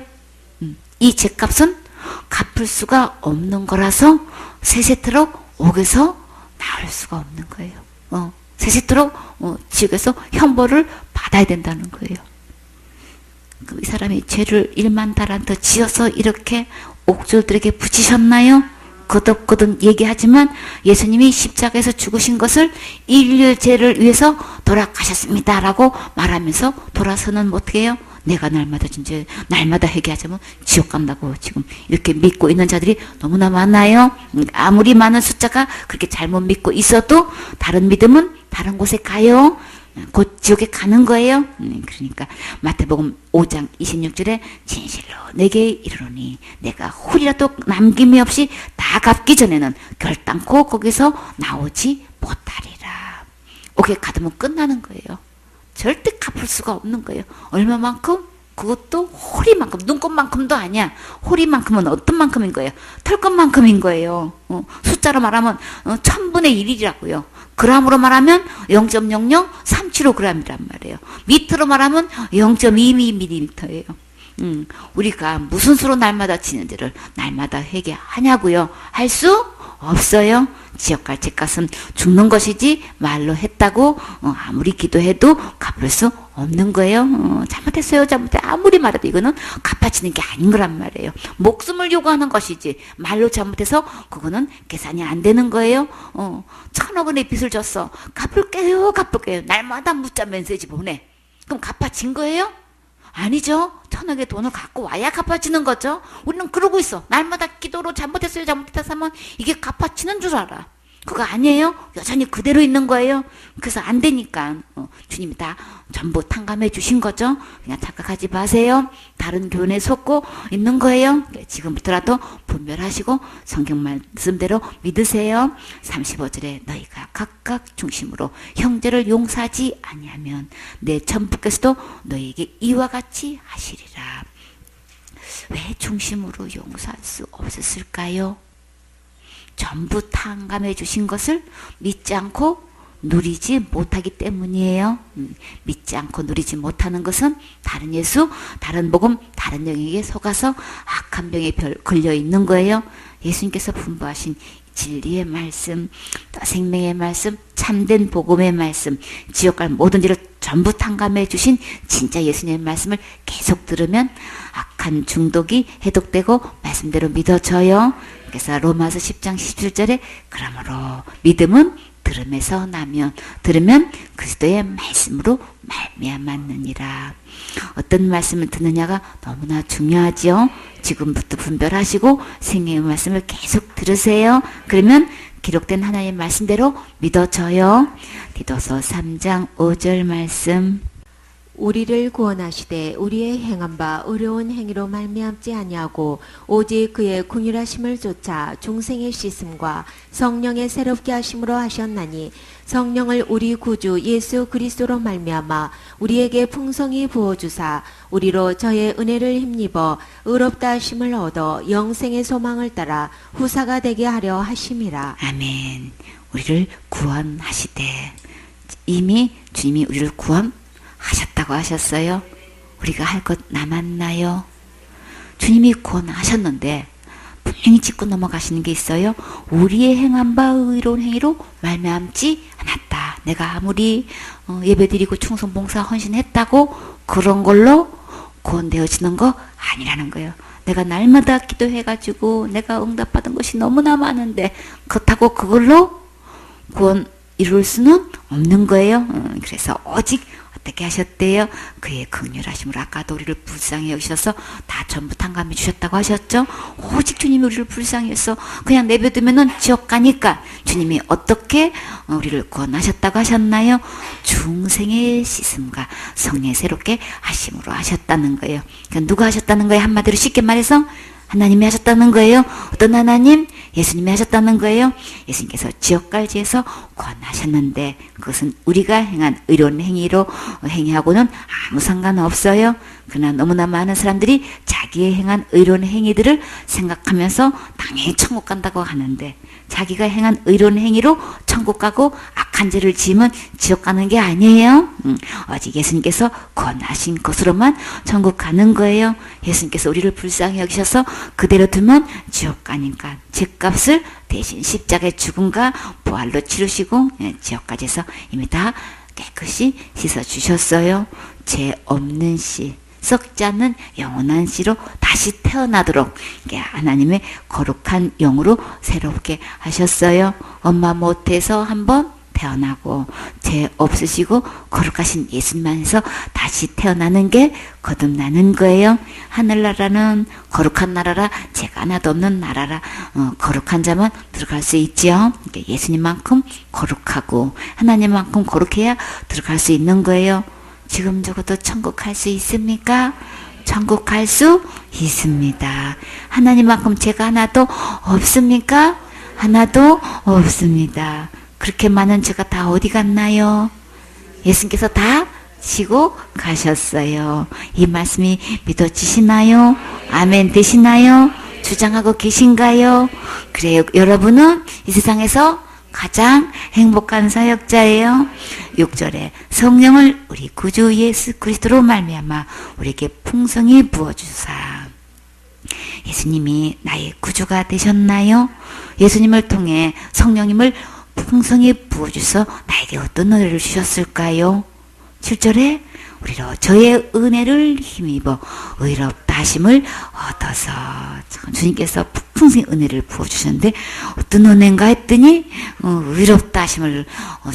이 죄값은 갚을 수가 없는 거라서 세세토록 옥에서 나올 수가 없는 거예요. 세세토록 지옥에서 형벌을 받아야 된다는 거예요. 이 사람이 죄를 1만 달란트 지어서 이렇게 옥졸들에게 붙이셨나요? 거듭거듭 얘기하지만 예수님이 십자가에서 죽으신 것을 인류의 죄를 위해서 돌아가셨습니다 라고 말하면서 돌아서는 어떻게 해요? 내가 날마다 진짜 날마다 회개하자면 지옥 간다고 지금 이렇게 믿고 있는 자들이 너무나 많아요. 아무리 많은 숫자가 그렇게 잘못 믿고 있어도 다른 믿음은 다른 곳에 가요. 곧 지옥에 가는 거예요. 그러니까 마태복음 5장 26절에 진실로 내게 이르노니 내가 홀이라도 남김이 없이 다 갚기 전에는 결단코 거기서 나오지 못하리라. 옥에 가두면 끝나는 거예요. 절대 갚을 수가 없는 거예요. 얼마만큼? 그것도 호리만큼, 눈곱만큼도 아니야. 호리만큼은 어떤 만큼인 거예요? 털것만큼인 거예요. 숫자로 말하면 1000분의 1이라고요. 그람으로 말하면 0.00375g이란 말이에요. 미터로 말하면 0.22mm예요. 우리가 무슨 수로 날마다 지는지를 날마다 회개하냐고요. 할 수 없어요. 지옥 갈 죄값은 죽는 것이지 말로 했다고 아무리 기도해도 갚을 수 없는 거예요. 잘못했어요. 아무리 말해도 이거는 갚아지는 게 아닌 거란 말이에요. 목숨을 요구하는 것이지 말로 잘못해서 그거는 계산이 안 되는 거예요. 1000억 원의 빚을 졌어. 갚을게요. 날마다 문자 메시지 보내. 그럼 갚아진 거예요? 아니죠. 1000억의 돈을 갖고 와야 갚아지는 거죠. 우리는 그러고 있어. 날마다 기도로 잘못했어요. 하면 이게 갚아지는 줄 알아. 그거 아니에요. 여전히 그대로 있는 거예요. 그래서 안 되니까 주님이 다 전부 탕감해 주신 거죠. 그냥 착각하지 마세요. 다른 교훈에 속고 있는 거예요. 지금부터라도 분별하시고 성경 말씀대로 믿으세요. 35절에 너희가 각각 중심으로 형제를 용서하지 아니하면 내 천부께서도 너희에게 이와 같이 하시리라. 왜 중심으로 용서할 수 없었을까요? 전부 탕감해 주신 것을 믿지 않고 누리지 못하기 때문이에요. 믿지 않고 누리지 못하는 것은 다른 예수, 다른 복음, 다른 영역에 속아서 악한 병에 걸려 있는 거예요. 예수님께서 분부하신 진리의 말씀, 생명의 말씀, 참된 복음의 말씀, 지옥 갈 모든 일을 전부 탕감해 주신 진짜 예수님의 말씀을 계속 들으면 악한 중독이 해독되고 말씀대로 믿어져요. 그래서 로마서 10장 17절에 그러므로 믿음은 들음에서 나면 들으면 그리스도의 말씀으로 말미암았느니라. 어떤 말씀을 듣느냐가 너무나 중요하지요. 지금부터 분별하시고 생명의 말씀을 계속 들으세요. 그러면 기록된 하나님의 말씀대로 믿어져요. 디도서 3장 5절 말씀. 우리를 구원하시되 우리의 행한 바 의로운 행위로 말미암지 아니하고 오직 그의 긍휼하심을 쫓아 중생의 씻음과 성령의 새롭게 하심으로 하셨나니 성령을 우리 구주 예수 그리스도로 말미암아 우리에게 풍성히 부어주사 우리로 저의 은혜를 힘입어 의롭다 하심을 얻어 영생의 소망을 따라 후사가 되게 하려 하심이라. 아멘. 우리를 구원하시되 이미 주님이 우리를 구원하셨다고 하셨어요. 우리가 할 것 남았나요? 주님이 구원하셨는데 분명히 짚고 넘어가시는 게 있어요. 우리의 행한 바 의로운 행위로 말미암지 않았다. 내가 아무리 예배드리고 충성 봉사 헌신했다고 그런 걸로 구원되어지는 거 아니라는 거예요. 내가 날마다 기도해가지고 내가 응답받은 것이 너무나 많은데 그렇다고 그걸로 구원 이룰 수는 없는 거예요. 그래서 오직 어떻게 하셨대요? 그의 긍휼하심으로 아까도 우리를 불쌍히 여기셔서 다 전부 탕감해 주셨다고 하셨죠? 오직 주님이 우리를 불쌍히 여기서 그냥 내버두면은 지옥 가니까 주님이 어떻게 우리를 구원하셨다고 하셨나요? 중생의 씻음과 성령의 새롭게 하심으로 하셨다는 거예요. 그러니까 누가 하셨다는 거예요? 한마디로 쉽게 말해서 하나님이 하셨다는 거예요. 어떤 하나님? 예수님이 하셨다는 거예요. 예수님께서 지옥갈지에서 구원하셨는데 그것은 우리가 행한 의로운 행위로 행위하고는 아무 상관없어요. 그러나 너무나 많은 사람들이 자기의 행한 의로운 행위들을 생각하면서 당연히 천국 간다고 하는데 자기가 행한 의로운 행위로 천국 가고 악한 죄를 지으면 지옥 가는 게 아니에요. 오직 예수님께서 구원하신 것으로만 천국 가는 거예요. 예수님께서 우리를 불쌍히 여기셔서 그대로 두면 지옥 가니까 죄값을 대신 십자가의 죽음과 부활로 치르시고 지옥까지 해서 이미 다 깨끗이 씻어주셨어요. 죄 없는 씨, 썩지 않는 영원한 씨로 다시 태어나도록 하나님의 거룩한 영으로 새롭게 하셨어요. 엄마 못해서 한번 태어나고 죄 없으시고 거룩하신 예수님만 해서 다시 태어나는 게 거듭나는 거예요. 하늘나라는 거룩한 나라라 죄가 하나도 없는 나라라 거룩한 자만 들어갈 수 있지요. 예수님만큼 거룩하고 하나님만큼 거룩해야 들어갈 수 있는 거예요. 지금 적어도 천국 갈 수 있습니까? 천국 갈 수 있습니다. 하나님만큼 죄가 하나도 없습니까? 하나도 없습니다. 그렇게 많은 죄가 다 어디 갔나요? 예수님께서 다 지고 가셨어요. 이 말씀이 믿어지시나요? 아멘 되시나요? 주장하고 계신가요? 그래요. 여러분은 이 세상에서 가장 행복한 사역자예요. 6절에 성령을 우리 구주 예수 그리스도로 말미암아 우리에게 풍성히 부어주사. 예수님이 나의 구주가 되셨나요? 예수님을 통해 성령님을 풍성히 부어주셔서 나에게 어떤 은혜를 주셨을까요? 7절에 우리로 저의 은혜를 힘입어 의롭다 하심을 얻어서. 주님께서 풍성히 은혜를 부어주셨는데 어떤 은혜인가 했더니 의롭다 하심을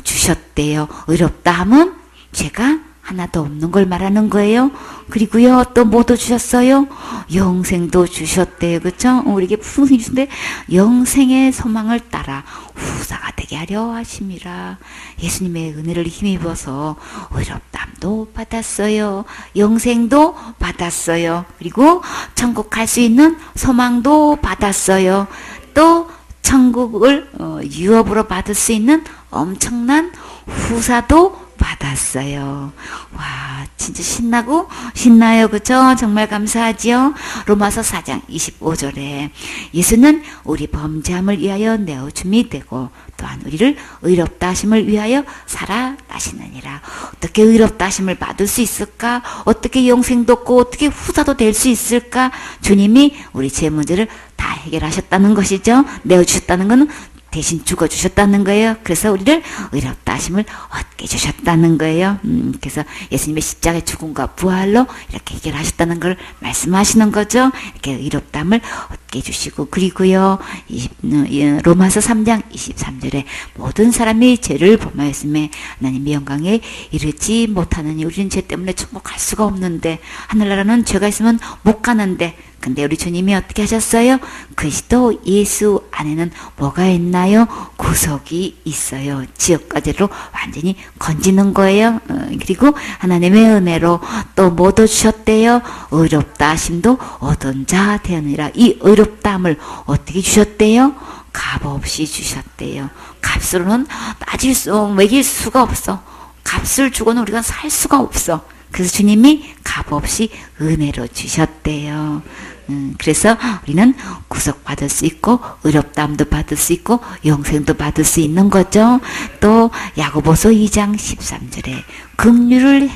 주셨대요. 의롭다 함은 죄가 하나도 없는 걸 말하는 거예요. 그리고요 또 뭐도 주셨어요? 영생도 주셨대요. 그렇죠? 우리에게 풍성히 주신데 영생의 소망을 따라 후사가 되게 하려 하심이라. 예수님의 은혜를 힘입어서 의롭담도 받았어요. 영생도 받았어요. 그리고 천국 갈 수 있는 소망도 받았어요. 또 천국을 유업으로 받을 수 있는 엄청난 후사도 받았어요. 와, 진짜 신나고 신나요. 그죠? 정말 감사하지요. 로마서 4장 25절에 예수는 우리 범죄함을 위하여 내어줌이 되고 또한 우리를 의롭다 하심을 위하여 살아나시느니라. 어떻게 의롭다 하심을 받을 수 있을까? 어떻게 영생도 없고 어떻게 후사도 될 수 있을까? 주님이 우리 죄 문제를 다 해결하셨다는 것이죠. 내어주셨다는 것은 대신 죽어주셨다는 거예요. 그래서 우리를 의롭다 하심을 얻게 주셨다는 거예요. 그래서 예수님의 십자가의 죽음과 부활로 이렇게 해결하셨다는 걸 말씀하시는 거죠. 이렇게 의롭다함을 얻게 주시고 그리고요. 로마서 3장 23절에 모든 사람이 죄를 범하였음에 하나님의 영광에 이르지 못하느니 우리는 죄 때문에 천국 갈 수가 없는데 하늘나라는 죄가 있으면 못 가는데 근데 우리 주님이 어떻게 하셨어요? 그리스도 예수 안에는 뭐가 있나요? 구속이 있어요. 지옥까지로 완전히 건지는 거예요. 그리고 하나님의 은혜로 또 뭐도 주셨대요? 의롭다 하심도 얻은 자 되느니라. 이 의롭다함을 어떻게 주셨대요? 값없이 주셨대요. 값으로는 매길 수가 없어. 값을 주고는 우리가 살 수가 없어. 그래서 주님이 값없이 은혜로 주셨대요. 그래서 우리는 구속받을 수 있고 의롭다함도 받을 수 있고 영생도 받을 수 있는 거죠. 또 야고보서 2장 13절에 긍휼을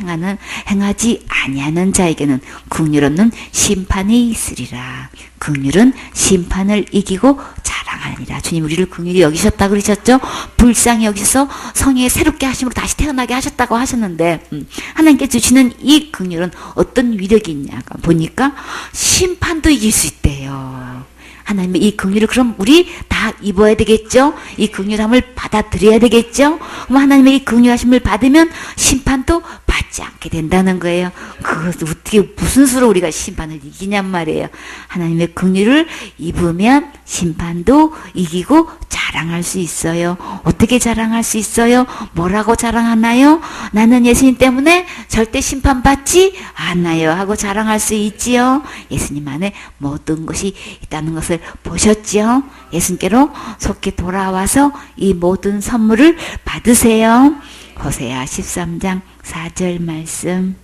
행하지 아니하는 자에게는 긍휼 없는 심판이 있으리라. 긍휼은 심판을 이기고 자랑하니라. 주님 우리를 긍휼히 여기셨다 그러셨죠. 불쌍히 여기셔서 성령의 새롭게 하심으로 다시 태어나게 하셨다고 하셨는데 하나님께 주시는 이 긍휼은 어떤 위력이 있냐 보니까 심판도 이길 수 있대요. 하나님의 이 긍휼을 그럼 우리 다 입어야 되겠죠? 이 긍휼함을 받아들여야 되겠죠? 그럼 하나님의 이 긍휼하심을 받으면 심판도 받지 않게 된다는 거예요. 그것도 어떻게 무슨 수로 우리가 심판을 이기냔 말이에요. 하나님의 긍휼을 입으면 심판도 이기고 자랑할 수 있어요. 어떻게 자랑할 수 있어요? 뭐라고 자랑하나요? 나는 예수님 때문에 절대 심판받지 않아요 하고 자랑할 수 있지요. 예수님 안에 모든 것이 있다는 것을 보셨지요. 예수님께로 속히 돌아와서 이 모든 선물을 받으세요. 호세아 13장 4절 말씀.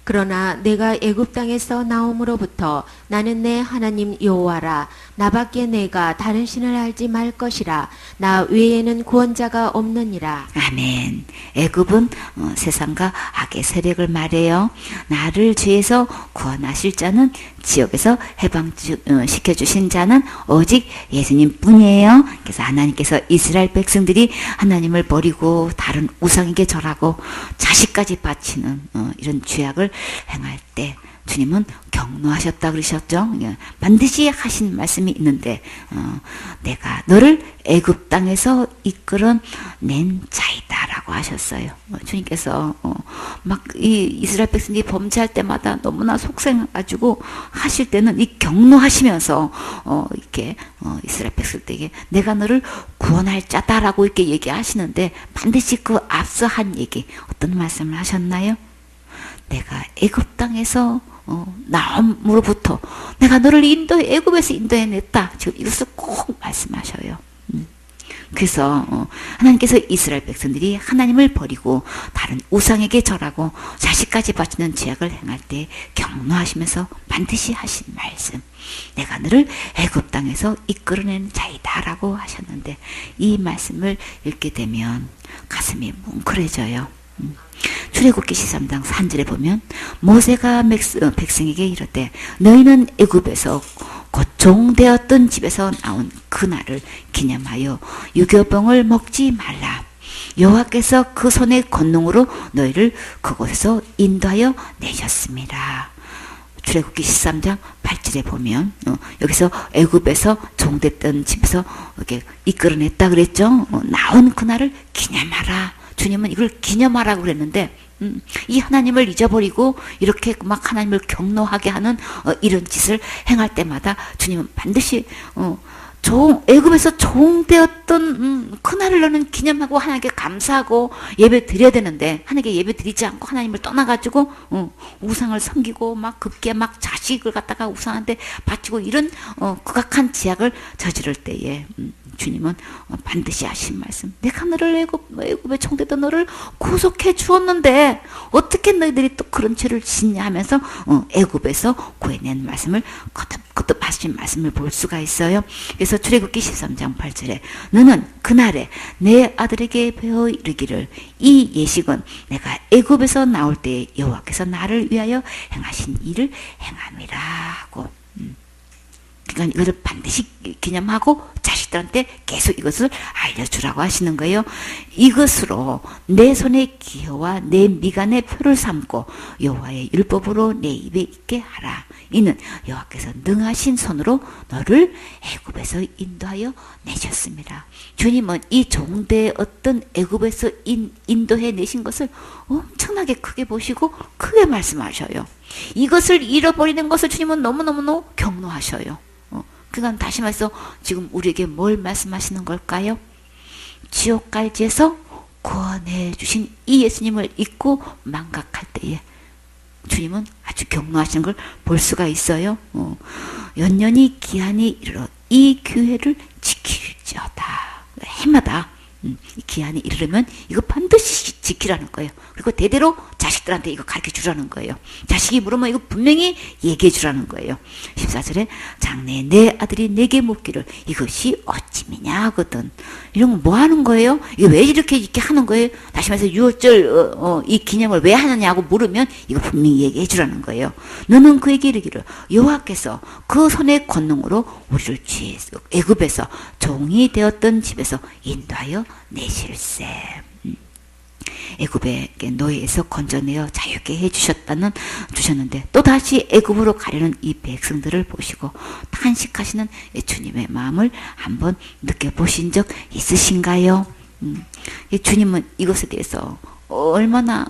그러나 내가 애굽 땅에서 나옴으로부터 나는 내 하나님 여호와라. 나밖에 내가 다른 신을 알지 말 것이라. 나 외에는 구원자가 없느니라. 아멘. 애굽은 세상과 악의 세력을 말해요. 나를 죄에서 구원하실 자는, 지옥에서 해방시켜주신 자는 오직 예수님 뿐이에요. 그래서 하나님께서 이스라엘 백성들이 하나님을 버리고 다른 우상에게 절하고 자식까지 바치는 이런 죄악을 행할 때 주님은 경노하셨다 그러셨죠. 반드시 하신 말씀이 있는데 내가 너를 애굽 땅에서 이끌어낸 자이다라고 하셨어요. 주님께서 막 이 이스라엘 백성들이 범죄할 때마다 너무나 속상해가지고 하실 때는 이 경노하시면서 이렇게 이스라엘 백성들에게 내가 너를 구원할 자다라고 이렇게 얘기하시는데 반드시 그 앞서 한 얘기 어떤 말씀을 하셨나요? 내가 애굽 땅에서 나옴으로부터 내가 너를 애굽에서 인도해냈다. 지금 이것을 꼭 말씀하셔요. 그래서 하나님께서 이스라엘 백성들이 하나님을 버리고 다른 우상에게 절하고 자식까지 바치는 죄악을 행할 때 경노하시면서 반드시 하신 말씀. 내가 너를 애굽 땅에서 이끌어낸 자이다라고 하셨는데 이 말씀을 읽게 되면 가슴이 뭉클해져요. 출애굽기 13장 3절에 보면 모세가 백성에게 이르되 너희는 애굽에서 곧 종되었던 집에서 나온 그날을 기념하여 유교병을 먹지 말라. 여호와께서 그 손의 권능으로 너희를 그곳에서 인도하여 내셨습니다. 출애굽기 13장 8절에 보면 여기서 애굽에서 종됐던 집에서 이렇게 이끌어냈다 그랬죠. 나온 그날을 기념하라. 주님은 이걸 기념하라고 그랬는데 이 하나님을 잊어버리고 이렇게 막 하나님을 경노하게 하는 이런 짓을 행할 때마다 주님은 반드시 애굽에서 종되었던 그날을 너는 기념하고 하나님께 감사하고 예배 드려야 되는데 하나님께 예배 드리지 않고 하나님을 떠나가지고 우상을 섬기고 막 급기야 막 자식을 갖다가 우상한테 바치고 이런 극악한 죄악을 저지를 때에 주님은 반드시 하신 말씀. 내가 너를 애굽에 총대던 너를 구속해 주었는데 어떻게 너희들이 또 그런 죄를 짓냐 하면서 애굽에서 구해낸 말씀을 거듭 하신 말씀을 볼 수가 있어요. 그래서 출애굽기 13장 8절에 너는 그날에 내 아들에게 배워 이르기를 이 예식은 내가 애굽에서 나올 때에 여호와께서 나를 위하여 행하신 일을 행함이라 하고 그러니까 이것을 반드시 기념하고 자식들한테 계속 이것을 알려주라고 하시는 거예요. 이것으로 내 손의 기호와 내 미간의 표를 삼고 여호와의 율법으로 내 입에 있게 하라. 이는 여호와께서 능하신 손으로 너를 애굽에서 인도하여 내셨습니다. 주님은 이 종대의 어떤 애굽에서 인도해 내신 것을 엄청나게 크게 보시고 크게 말씀하셔요. 이것을 잃어버리는 것을 주님은 너무너무 경노하셔요. 그건 다시 말해서 지금 우리에게 뭘 말씀하시는 걸까요? 지옥갈지에서 구원해 주신 이 예수님을 잊고 망각할 때에 주님은 아주 경노하시는 걸 볼 수가 있어요. 연년이 기한이 이르러 이 교회를 지킬지어다. 해마다 기한이 이르면 이거 반드시 지키라는 거예요. 그리고 대대로 자식들한테 이거 가르쳐 주라는 거예요. 자식이 물으면 이거 분명히 얘기해 주라는 거예요. 14절에 장래 내 아들이 내게 묻기를 이것이 어찌미냐 하거든. 이런 거 뭐 하는 거예요? 이게 왜 이렇게 하는 거예요? 다시 말해서 6월절 이 기념을 왜 하느냐고 물으면 이거 분명히 얘기해 주라는 거예요. 너는 그에게 이르기를 여호와께서 그 손의 권능으로 우리를 애굽에서 종이 되었던 집에서 인도하여 내실세. 애굽의 노예에서 건져내어 자유케 주셨는데 또 다시 애굽으로 가려는 이 백성들을 보시고 탄식하시는 주님의 마음을 한번 느껴보신 적 있으신가요? 주님은 이것에 대해서 얼마나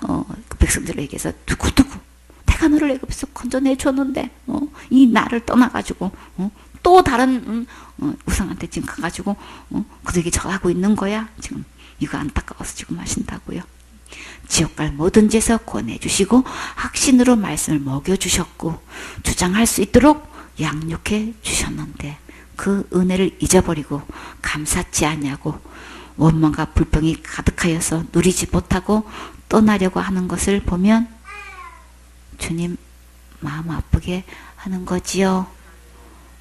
그 백성들에게서 두고두고 내가 너를 애굽에서 건져내 줬는데 이 나를 떠나가지고 또 다른 우상한테 지금 가가지고 그들에게 절하고 있는 거야. 지금 이거 안타까워서 지금 하신다고요. 지옥갈 모든 죄에서 구원해 주시고 확신으로 말씀을 먹여주셨고 주장할 수 있도록 양육해 주셨는데 그 은혜를 잊어버리고 감사치 않냐고 원망과 불평이 가득하여서 누리지 못하고 떠나려고 하는 것을 보면 주님 마음 아프게 하는 거지요.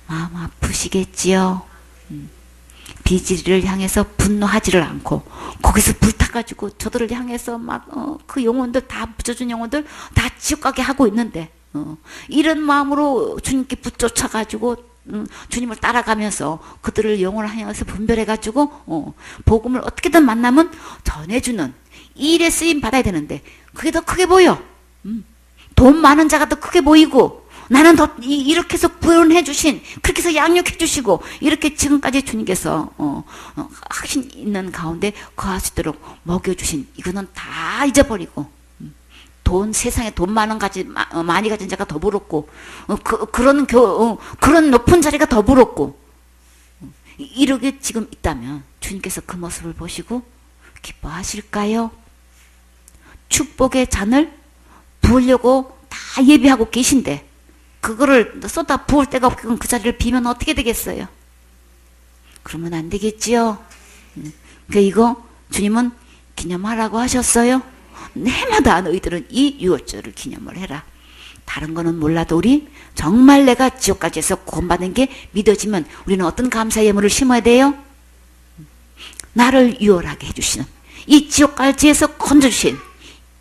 마음 아프시겠지요. 비지리를 향해서 분노하지를 않고 거기서 불타가지고 저들을 향해서 막 그 영혼들 다 붙여준 영혼들 다 지옥 가게 하고 있는데 이런 마음으로 주님께 붙쫓아가지고 주님을 따라가면서 그들을 영혼을 향해서 분별해가지고 복음을 어떻게든 만나면 전해주는 이 일에 쓰임 받아야 되는데 그게 더 크게 보여. 돈 많은 자가 더 크게 보이고 나는 더 이렇게 해서 구원해 주신 그렇게 해서 양육해 주시고 이렇게 지금까지 주님께서 확신 있는 가운데 거할 수 있도록 먹여주신 이거는 다 잊어버리고 세상에 돈 많이 가진 자가 더 부럽고 그런 높은 자리가 더 부럽고 이렇게 지금 있다면 주님께서 그 모습을 보시고 기뻐하실까요? 축복의 잔을 부으려고 다 예비하고 계신데 그거를 쏟아 부을 데가 없고 그 자리를 비면 어떻게 되겠어요? 그러면 안 되겠지요. 이거 주님은 기념하라고 하셨어요. 해마다 너희들은 이 유월절을 기념을 해라. 다른 거는 몰라도 우리 정말 내가 지옥까지 해서 구원받은 게 믿어지면 우리는 어떤 감사의 예물을 심어야 돼요? 나를 유월하게 해주시는 이 지옥까지 해서 건져주신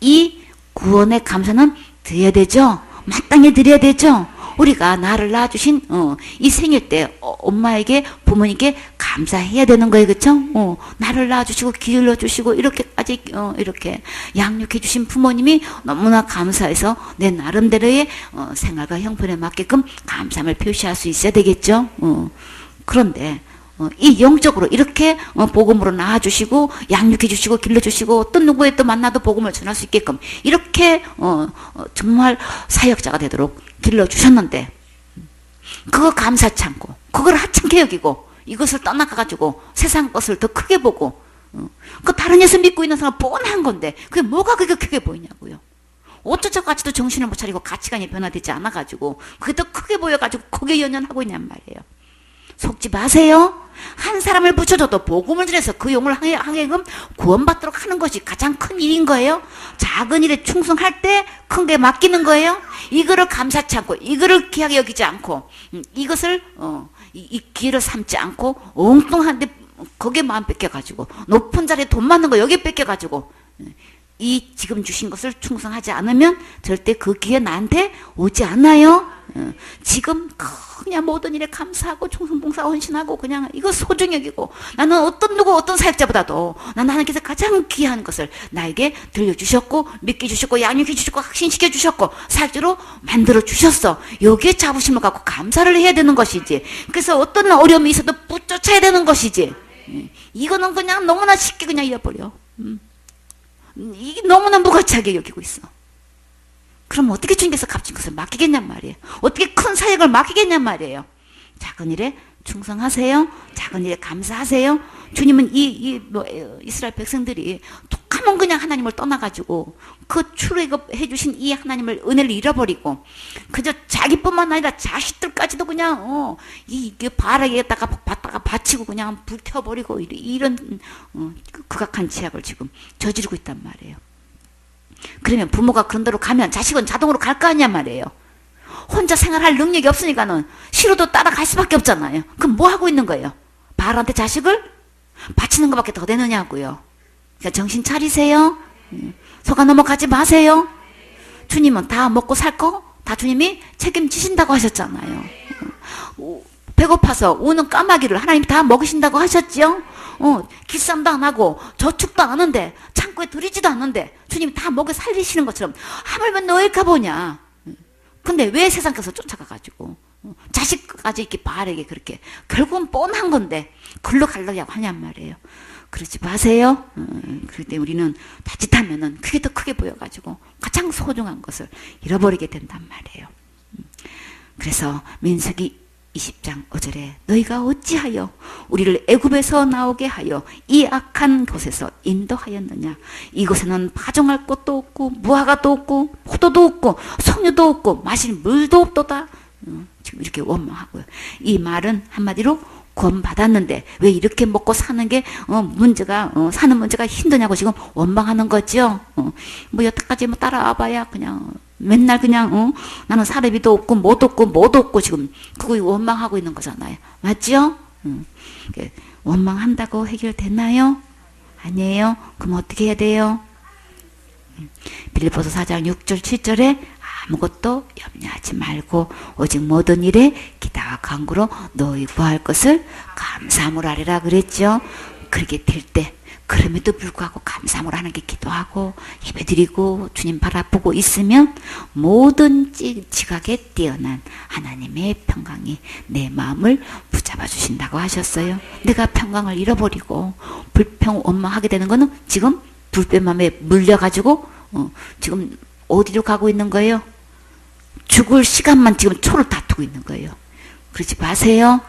이 구원의 감사는 드려야 되죠. 마땅히 드려야 되죠. 우리가 나를 낳아주신 이 생일 때 엄마에게 부모님께 감사해야 되는 거예요. 그렇죠? 나를 낳아주시고 길러주시고 이렇게까지 이렇게 양육해 주신 부모님이 너무나 감사해서 내 나름대로의 생활과 형편에 맞게끔 감사함을 표시할 수 있어야 되겠죠. 그런데 이 영적으로 이렇게 복음으로 낳아주시고 양육해 주시고 길러주시고 어떤 누구에 또 만나도 복음을 전할 수 있게끔 이렇게 정말 사역자가 되도록 길러주셨는데 그거 감사치 않고 그걸 하찮게 여기고 이것을 떠나가가지고 세상 것을 더 크게 보고 그 다른 예수 믿고 있는 사람 뻔한 건데 그게 뭐가 그렇게 크게 보이냐고요. 어쩌저까지도 정신을 못 차리고 가치관이 변화되지 않아가지고 그게 더 크게 보여가지고 거기에 연연하고 있냔 말이에요. 속지 마세요. 한 사람을 붙여줘도 복음을 전해서 그 영을 하게끔 구원받도록 하는 것이 가장 큰 일인 거예요. 작은 일에 충성할 때 큰 게 맡기는 거예요. 이거를 감사치 않고 이거를 귀하게 여기지 않고 이것을 이 기회를 삼지 않고 엉뚱한데 거기에 마음 뺏겨가지고 높은 자리에 돈 많은 거 여기에 뺏겨가지고 이 지금 주신 것을 충성하지 않으면 절대 그 기회 나한테 오지 않아요. 지금 그냥 모든 일에 감사하고 충성봉사 헌신하고 그냥 이거 소중히 여기고 나는 어떤 사역자보다도 나는 하나님께서 가장 귀한 것을 나에게 들려주셨고 믿게 주셨고 양육해 주셨고 확신시켜 주셨고 사역자로 만들어 주셨어. 여기에 자부심을 갖고 감사를 해야 되는 것이지. 그래서 어떤 어려움이 있어도 붙쫓아야 되는 것이지. 이거는 그냥 너무나 쉽게 그냥 잃어버려. 이게 너무나 무가치하게 여기고 있어. 그럼 어떻게 주님께서 값진 것을 맡기겠냔 말이에요. 어떻게 큰 사역을 맡기겠냔 말이에요. 작은 일에 충성하세요. 작은 일에 감사하세요. 주님은 이스라엘 백성들이 툭하면 그냥 하나님을 떠나가지고 그 출애굽해 주신 이 하나님을 은혜를 잃어버리고 그저 자기뿐만 아니라 자식들까지도 그냥 이게 바라에다가 바치고 그냥 불태워버리고 이런 극악한 죄악을 지금 저지르고 있단 말이에요. 그러면 부모가 그런 대로 가면 자식은 자동으로 갈 거 아니냐 말이에요. 혼자 생활할 능력이 없으니까는 싫어도 따라갈 수밖에 없잖아요. 그럼 뭐 하고 있는 거예요? 바알한테 자식을 바치는 것밖에 더 되느냐고요. 그러니까 정신 차리세요. 속아 넘어가지 마세요. 주님은 다 먹고 살 거 다 주님이 책임지신다고 하셨잖아요. 배고파서 우는 까마귀를 하나님이 다 먹이신다고 하셨지요. 기싸움도 안 하고 저축도 안 하는데 참 자꾸 드리지도 않는데 주님이 다 먹여 살리시는 것처럼 하물며 너일까 보냐. 근데 왜 세상에서 쫓아가가지고 자식까지 이렇게 바르게 그렇게 결국은 뻔한 건데 글로 가려고 하냔 말이에요. 그러지 마세요. 그럴 때 우리는 자칫하면은 그게 더 크게 보여가지고 가장 소중한 것을 잃어버리게 된단 말이에요. 그래서 민수기 20장 5절에 너희가 어찌하여 우리를 애굽에서 나오게 하여 이 악한 곳에서 인도하였느냐. 이곳에는 파종할 것도 없고 무화과도 없고 포도도 없고 석류도 없고 마실 물도 없도다. 지금 이렇게 원망하고요. 이 말은 한마디로 구원받았는데 왜 이렇게 먹고 사는 게 문제가 사는 문제가 힘드냐고 지금 원망하는 거죠. 뭐 여태까지 뭐 따라와봐야 그냥 맨날 그냥 나는 사례비도 없고 뭐도 없고 지금 그거 원망하고 있는 거잖아요. 맞죠? 원망한다고 해결됐나요? 아니에요. 그럼 어떻게 해야 돼요? 빌립보서 4장 6절 7절에 아무것도 염려하지 말고 오직 모든 일에 기도와 간구로 너희 구할 것을 감사함으로 하리라 그랬죠. 그렇게 될 때 그럼에도 불구하고 감사함으로 하는 게 기도하고 예배드리고 주님 바라보고 있으면 모든 지각에 뛰어난 하나님의 평강이 내 마음을 붙잡아 주신다고 하셨어요. 내가 평강을 잃어버리고 불평 원망하게 되는 거는 지금 불편함에 물려가지고 지금 어디로 가고 있는 거예요? 죽을 시간만 지금 초를 다투고 있는 거예요. 그러지 마세요.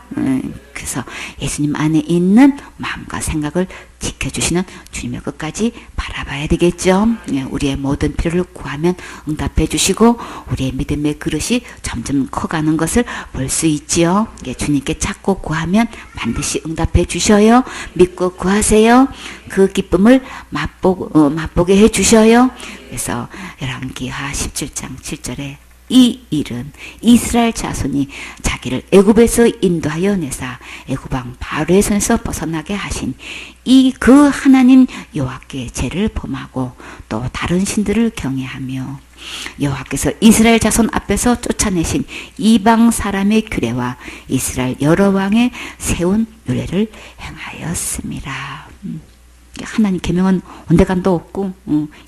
그래서 예수님 안에 있는 마음과 생각을 지켜주시는 주님의 끝까지 바라봐야 되겠죠. 우리의 모든 필요를 구하면 응답해 주시고 우리의 믿음의 그릇이 점점 커가는 것을 볼 수 있지요. 주님께 찾고 구하면 반드시 응답해 주셔요. 믿고 구하세요. 그 기쁨을 맛보게 해 주셔요. 그래서 열왕기하 17장 7절에 이 일은 이스라엘 자손이 자기를 애굽에서 인도하여 내사 애굽 왕 바로의 손에서 벗어나게 하신 이 그 하나님 여호와께 죄를 범하고 또 다른 신들을 경외하며 여호와께서 이스라엘 자손 앞에서 쫓아내신 이방 사람의 규례와 이스라엘 여러 왕의 세운 율례를 행하였습니다. 하나님 계명은 온데간도 없고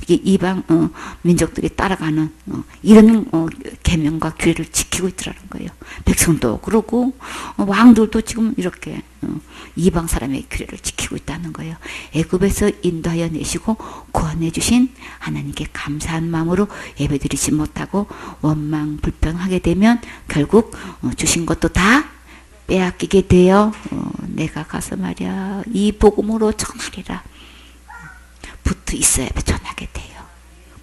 이게 이방 민족들이 따라가는 이런 계명과 규례를 지키고 있더라는 거예요. 백성도 그러고 왕들도 지금 이렇게 이방 사람의 규례를 지키고 있다는 거예요. 애굽에서 인도하여 내시고 구원해 주신 하나님께 감사한 마음으로 예배드리지 못하고 원망 불평하게 되면 결국 주신 것도 다 빼앗기게 돼요. 내가 가서 말이야 이 복음으로 전하리라. 붙어 있어야 전하게 돼요.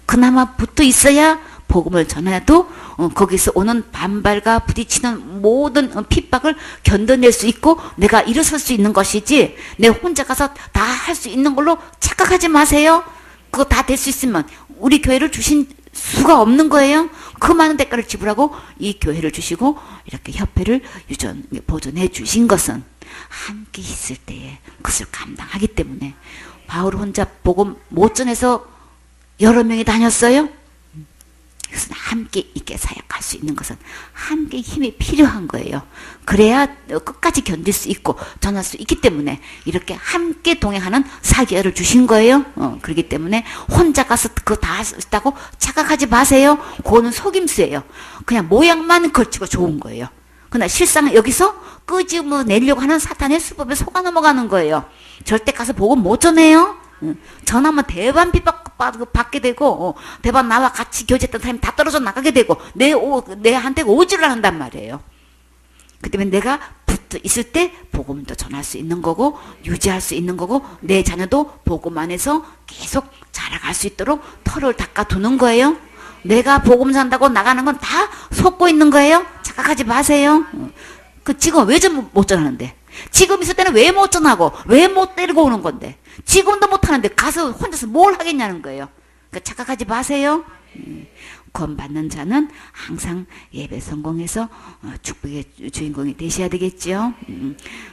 그나마 붙어 있어야 복음을 전해도 거기서 오는 반발과 부딪히는 모든 핍박을 견뎌낼 수 있고 내가 일어설 수 있는 것이지 내 혼자 가서 다 할 수 있는 걸로 착각하지 마세요. 그거 다 될 수 있으면 우리 교회를 주신 수가 없는 거예요. 그 많은 대가를 지불하고 이 교회를 주시고 이렇게 협회를 보존해 주신 것은 함께 있을 때에 그것을 감당하기 때문에 바울 혼자 복음 못 전해서 여러 명이 다녔어요. 그래서 함께 있게 사역할 수 있는 것은 함께 힘이 필요한 거예요. 그래야 끝까지 견딜 수 있고 전할 수 있기 때문에 이렇게 함께 동행하는 사교를 주신 거예요. 그렇기 때문에 혼자 가서 그거 다 할 수 있다고 착각하지 마세요. 그거는 속임수예요. 그냥 모양만 걸치고 좋은 거예요. 그러나 실상 여기서 끄집어 내려고 하는 사탄의 수법에 속아 넘어가는 거예요. 절대 가서 복음 못 전해요. 전하면 대반 핍박받게 되고 대반 나와 같이 교제했던 사람이 다 떨어져 나가게 되고 내한테 오지를 한단 말이에요. 그 때문에 내가 붙어 있을 때 복음도 전할 수 있는 거고 유지할 수 있는 거고 내 자녀도 복음 안에서 계속 자라갈 수 있도록 털을 닦아두는 거예요. 내가 복음 전한다고 나가는 건 다 속고 있는 거예요. 착각하지 마세요. 지금 왜 못 전하는데? 지금 있을 때는 왜 못 전하고 왜 못 데리고 오는 건데? 지금도 못 하는데 가서 혼자서 뭘 하겠냐는 거예요. 그러니까 착각하지 마세요. 구원 받는 자는 항상 예배 성공해서 축복의 주인공이 되셔야 되겠죠.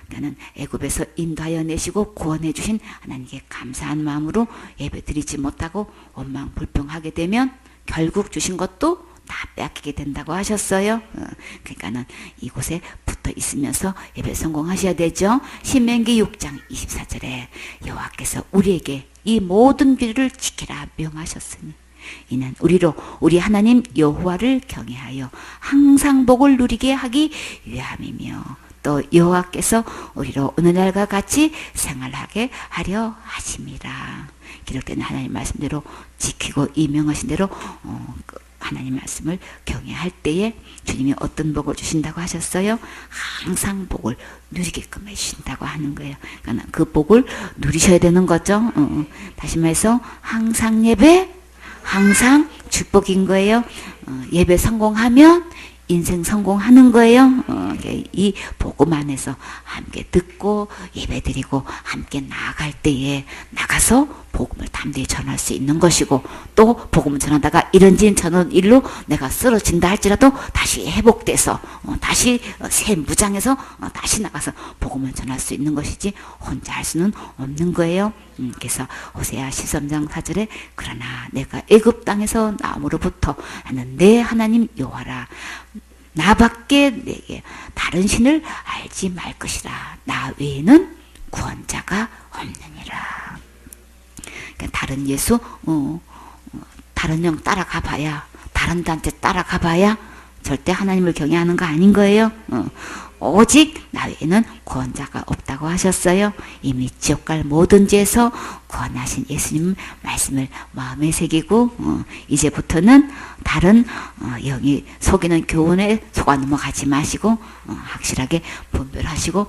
나는 애굽에서 인도하여 내시고 구원해 주신 하나님께 감사한 마음으로 예배 드리지 못하고 원망 불평하게 되면 결국 주신 것도 다 빼앗기게 된다고 하셨어요. 그러니까는 이곳에 붙어 있으면서 예배 성공하셔야 되죠. 신명기 6장 24절에 여호와께서 우리에게 이 모든 비를 지키라 명하셨으니 이는 우리 하나님 여호와를 경외하여 항상 복을 누리게 하기 위함이며 또 여호와께서 우리로 어느 날과 같이 생활하게 하려 하심이라. 기록된 하나님 말씀대로 지키고 이 명하신 대로 하나님 말씀을 경외할 때에 주님이 어떤 복을 주신다고 하셨어요? 항상 복을 누리게끔 해주신다고 하는 거예요. 그러니까 그 복을 누리셔야 되는 거죠. 다시 말해서 항상 예배, 항상 축복인 거예요. 예배 성공하면 인생 성공하는 거예요. 이 복음 안에서 함께 듣고 예배드리고 함께 나아갈 때에 나가서 복음을 담대히 전할 수 있는 것이고 또 복음을 전하다가 이런진 저런 일로 내가 쓰러진다 할지라도 다시 회복돼서 다시 새 무장해서 다시 나가서 복음을 전할 수 있는 것이지 혼자 할 수는 없는 거예요. 그래서 호세아 13장 4절에 그러나 내가 애굽 땅에서 나옴으로부터 하는 내 하나님 여호와라 나밖에 내게 다른 신을 알지 말 것이라 나 외에는 구원자가 없느니라. 그러니까 다른 예수 다른 영 따라가 봐야 다른 단체 따라가 봐야 절대 하나님을 경외하는 거 아닌 거예요. 오직 나 외에는 구원자가 없다고 하셨어요. 이미 지옥 갈 모든 죄에서 구원하신 예수님 말씀을 마음에 새기고 이제부터는 다른 영이 속이는 교훈에 속아 넘어가지 마시고 확실하게 분별하시고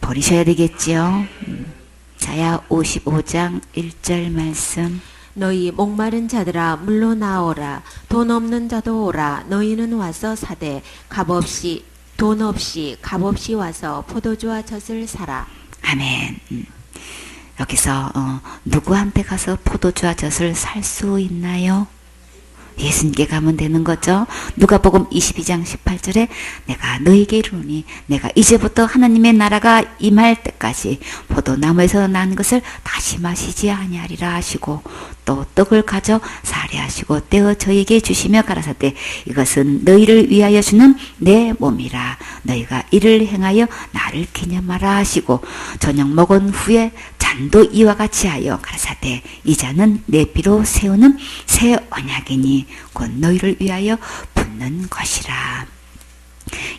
버리셔야 되겠지요. 이사야 55장 1절 말씀 너희 목마른 자들아 물로 나오라 돈 없는 자도 오라 너희는 와서 사되 값없이 돈 없이 값없이 와서 포도주와 젖을 사라. 아멘. 여기서 누구한테 가서 포도주와 젖을 살 수 있나요? 예수님께 가면 되는 거죠. 누가복음 22장 18절에 내가 너희에게 이르노니 내가 이제부터 하나님의 나라가 임할 때까지 포도나무에서 난 것을 다시 마시지 아니하리라 하시고 또 떡을 가져 사례하시고 떼어 저에게 주시며 가라사대 이것은 너희를 위하여 주는 내 몸이라 너희가 이를 행하여 나를 기념하라 하시고 저녁 먹은 후에 잔도 이와 같이 하여 가라사대 이 잔은 내 피로 세우는 새 언약이니 곧 너희를 위하여 붓는 것이라.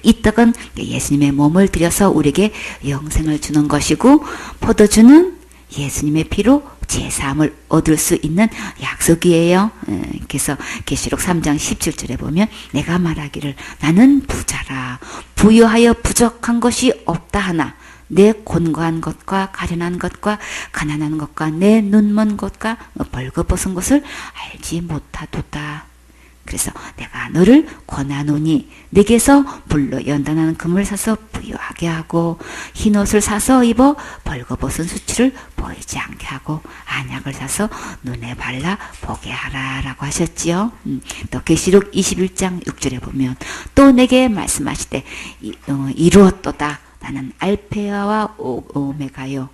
이 떡은 예수님의 몸을 들여서 우리에게 영생을 주는 것이고 포도주는 예수님의 피로 제사함을 얻을 수 있는 약속이에요. 그래서 계시록 3장 17절에 보면 내가 말하기를 나는 부자라 부유하여 부족한 것이 없다 하나 내 곤고한 것과 가련한 것과 가난한 것과 내 눈먼 것과 벌거벗은 것을 알지 못하도다. 그래서 내가 너를 권하노니 내게서 불로 연단하는 금을 사서 부유하게 하고 흰옷을 사서 입어 벌거벗은 수치를 보이지 않게 하고 안약을 사서 눈에 발라 보게 하라 라고 하셨지요. 또 계시록 21장 6절에 보면 또 내게 말씀하시되 이루었도다 나는 알페아와 오메가요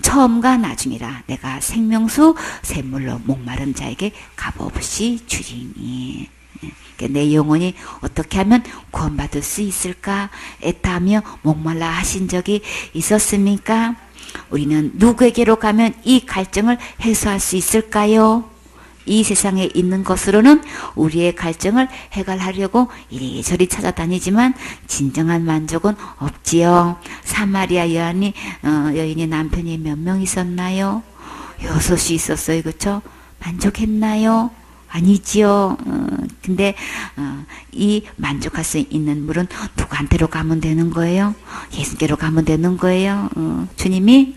처음과 나중이라 내가 생명수 샘물로 목마른 자에게 값없이 주리니. 내 영혼이 어떻게 하면 구원받을 수 있을까 애타하며 목말라 하신 적이 있었습니까? 우리는 누구에게로 가면 이 갈증을 해소할 수 있을까요? 이 세상에 있는 것으로는 우리의 갈증을 해결하려고 이리저리 찾아다니지만 진정한 만족은 없지요. 사마리아 여인이 남편이 몇 명 있었나요? 6이 있었어요. 그렇죠? 만족했나요? 아니지요. 근데 이 만족할 수 있는 물은 누구한테로 가면 되는 거예요? 예수께로 가면 되는 거예요. 주님이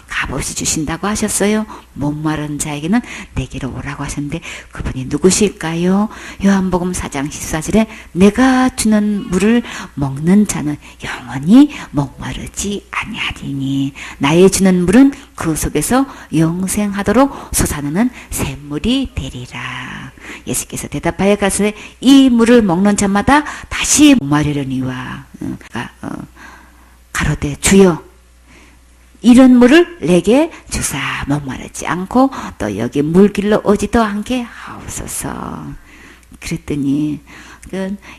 값없이 주신다고 하셨어요. 목마른 자에게는 내게로 오라고 하셨는데 그분이 누구실까요? 요한복음 4장 14절에 내가 주는 물을 먹는 자는 영원히 목마르지 아니하리니 나의 주는 물은 그 속에서 영생하도록 솟아나는 샘물이 되리라. 예수께서 대답하여 가시되 이 물을 먹는 자마다 다시 목마르려니와 가로되 주여 이런 물을 내게 주사 목마르지 않고 또 여기 물길로 오지도 않게 하옵소서. 그랬더니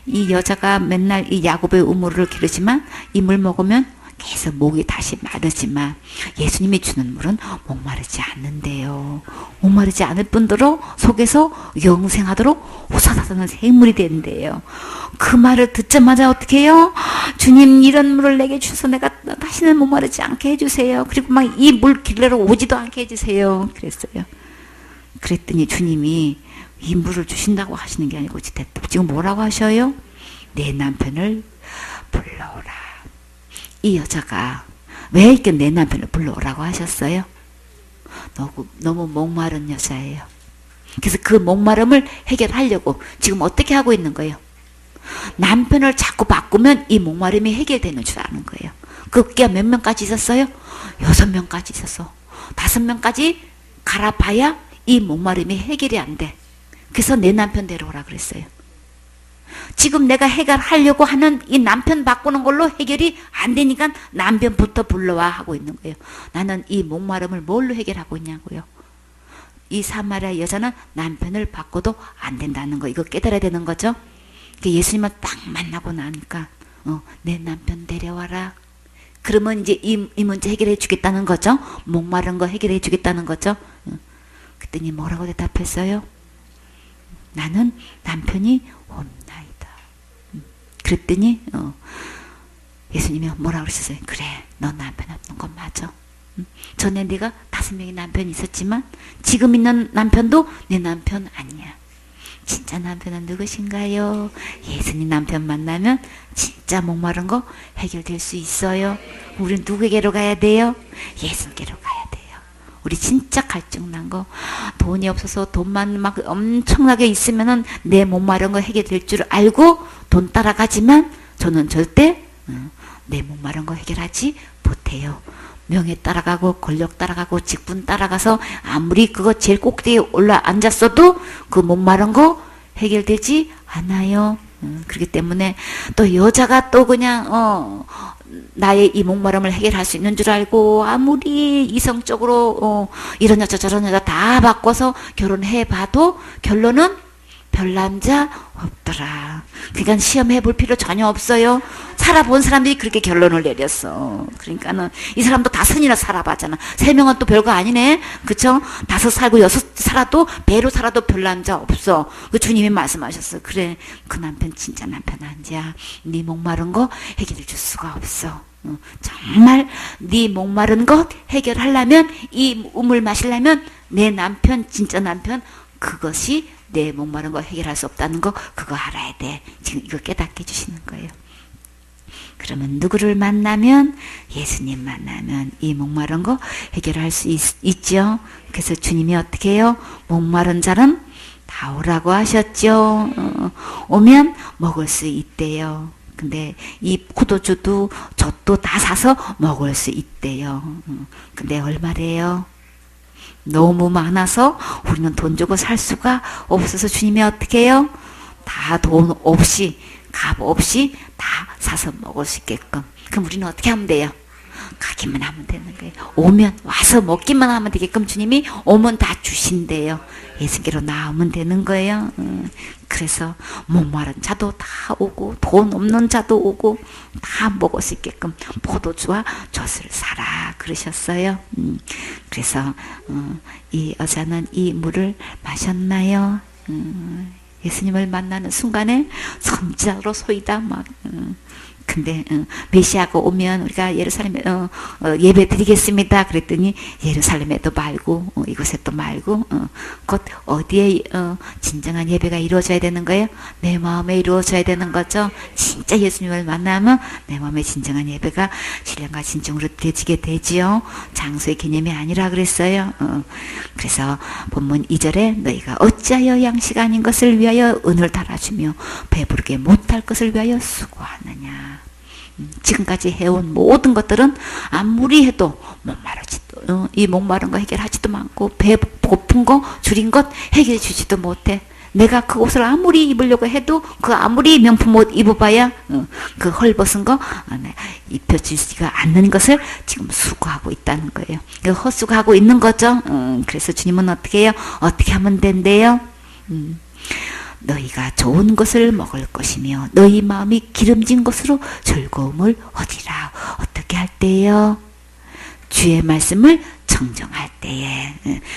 이 여자가 맨날 이 야곱의 우물을 기르지만 이 물 먹으면 계속 목이 다시 마르지만 예수님이 주는 물은 목마르지 않는데요. 목마르지 않을 뿐더러 속에서 영생하도록 호사다는 샘물이 된대요. 그 말을 듣자마자 어떻게 해요? 주님 이런 물을 내게 주셔서 내가 다시는 목마르지 않게 해주세요. 그리고 막 이 물 길러러 오지도 않게 해주세요. 그랬어요. 그랬더니 주님이 이 물을 주신다고 하시는 게 아니고 지금 뭐라고 하셔요? 내 남편을 불러오라. 이 여자가 왜 이렇게 내 남편을 불러오라고 하셨어요? 너무 목마른 여자예요. 그래서 그 목마름을 해결하려고 지금 어떻게 하고 있는 거예요? 남편을 자꾸 바꾸면 이 목마름이 해결되는 줄 아는 거예요. 그게 몇 명까지 있었어요? 6명까지 있었어. 5명까지 갈아봐야 이 목마름이 해결이 안 돼. 그래서 내 남편 데려오라 그랬어요. 지금 내가 해결하려고 하는 이 남편 바꾸는 걸로 해결이 안 되니까 남편부터 불러와 하고 있는 거예요. 나는 이 목마름을 뭘로 해결하고 있냐고요. 이 사마리아 여자는 남편을 바꿔도 안 된다는 거, 이거 깨달아야 되는 거죠. 예수님을 딱 만나고 나니까 내 남편 데려와라. 그러면 이제 이 문제 해결해 주겠다는 거죠. 목마른 거 해결해 주겠다는 거죠. 그랬더니 뭐라고 대답했어요? 나는 남편이 없나이다. 그랬더니 예수님이 뭐라고 그러셨어요? 그래, 너 남편 없는 건 맞아. 전에 네가 5명의 남편이 있었지만 지금 있는 남편도 내 남편 아니야. 진짜 남편은 누구신가요? 예수님 남편 만나면 진짜 목마른 거 해결될 수 있어요. 우린 누구에게로 가야 돼요? 예수님께로 가야 돼요. 우리 진짜 갈증난 거, 돈이 없어서 돈만 막 엄청나게 있으면은 내 목마른 거 해결될 줄 알고 돈 따라가지만 저는 절대 내 목마른 거 해결하지 못해요. 명예 따라가고 권력 따라가고 직분 따라가서 아무리 그거 제일 꼭대기에 올라 앉았어도 그 목마른 거 해결되지 않아요. 그렇기 때문에 또 여자가 또 그냥 나의 이 목마름을 해결할 수 있는 줄 알고 아무리 이성적으로 이런 여자 저런 여자 다 바꿔서 결혼해봐도 결론은 별 남자 없더라. 그러니까 시험해 볼 필요 전혀 없어요. 살아본 사람들이 그렇게 결론을 내렸어. 그러니까는 이 사람도 5이나 살아봤잖아. 3명은 또 별거 아니네. 그쵸? 5 살고 6 살아도 배로 살아도 별 남자 없어. 그 주님이 말씀하셨어. 그래, 그 남편 진짜 남편 아니야. 네 목마른 거 해결해 줄 수가 없어. 정말 네 목마른 것 해결하려면, 이 우물 마시려면 내 남편 진짜 남편, 그것이 내 목마른 거 해결할 수 없다는 거, 그거 알아야 돼. 지금 이거 깨닫게 해주시는 거예요. 그러면 누구를 만나면, 예수님 만나면 이 목마른 거 해결할 수 있죠. 그래서 주님이 어떻게 해요? 목마른 자는 다 오라고 하셨죠. 오면 먹을 수 있대요. 근데 이 포도주도 젖도 다 사서 먹을 수 있대요. 근데 얼마래요? 너무 많아서 우리는 돈 주고 살 수가 없어서 주님이 어떻게 해요? 다 돈 없이, 값 없이 다 사서 먹을 수 있게끔. 그럼 우리는 어떻게 하면 돼요? 가기만 하면 되는 거예요. 오면 와서 먹기만 하면 되게끔 주님이 오면 다 주신대요. 예수께로 나오면 되는 거예요. 그래서 목마른 자도 다 오고 돈 없는 자도 오고 다 먹을 수 있게끔 포도주와 젖을 사라 그러셨어요. 그래서 이 여자는 이 물을 마셨나요? 예수님을 만나는 순간에 선지자로 소이다 막. 근데 메시아가 오면 우리가 예루살렘에 예배 드리겠습니다. 그랬더니 예루살렘에도 말고 이곳에도 말고 곧 어디에 진정한 예배가 이루어져야 되는 거예요? 내 마음에 이루어져야 되는 거죠. 진짜 예수님을 만나면 내 마음에 진정한 예배가 신령과 진정으로 드려지게 되지요. 장소의 개념이 아니라 그랬어요. 그래서 본문 2절에 너희가 어찌하여 양식 아닌 것을 위하여 은을 달아주며 배부르게 못할 것을 위하여 수고하느냐. 지금까지 해온 모든 것들은 아무리 해도 목마르지도, 이 목마른 거 해결하지도 않고 배 고픈 거 줄인 것 해결해 주지도 못해. 내가 그 옷을 아무리 입으려고 해도 그 아무리 명품 옷 입어봐야 그 헐벗은 거 입혀주지가 않는 것을 지금 수고하고 있다는 거예요. 헛수고하고 있는 거죠. 그래서 주님은 어떻게 해요? 어떻게 하면 된대요? 너희가 좋은 것을 먹을 것이며 너희 마음이 기름진 것으로 즐거움을 얻으리라. 어떻게 할 때요? 주의 말씀을 청정할 때에.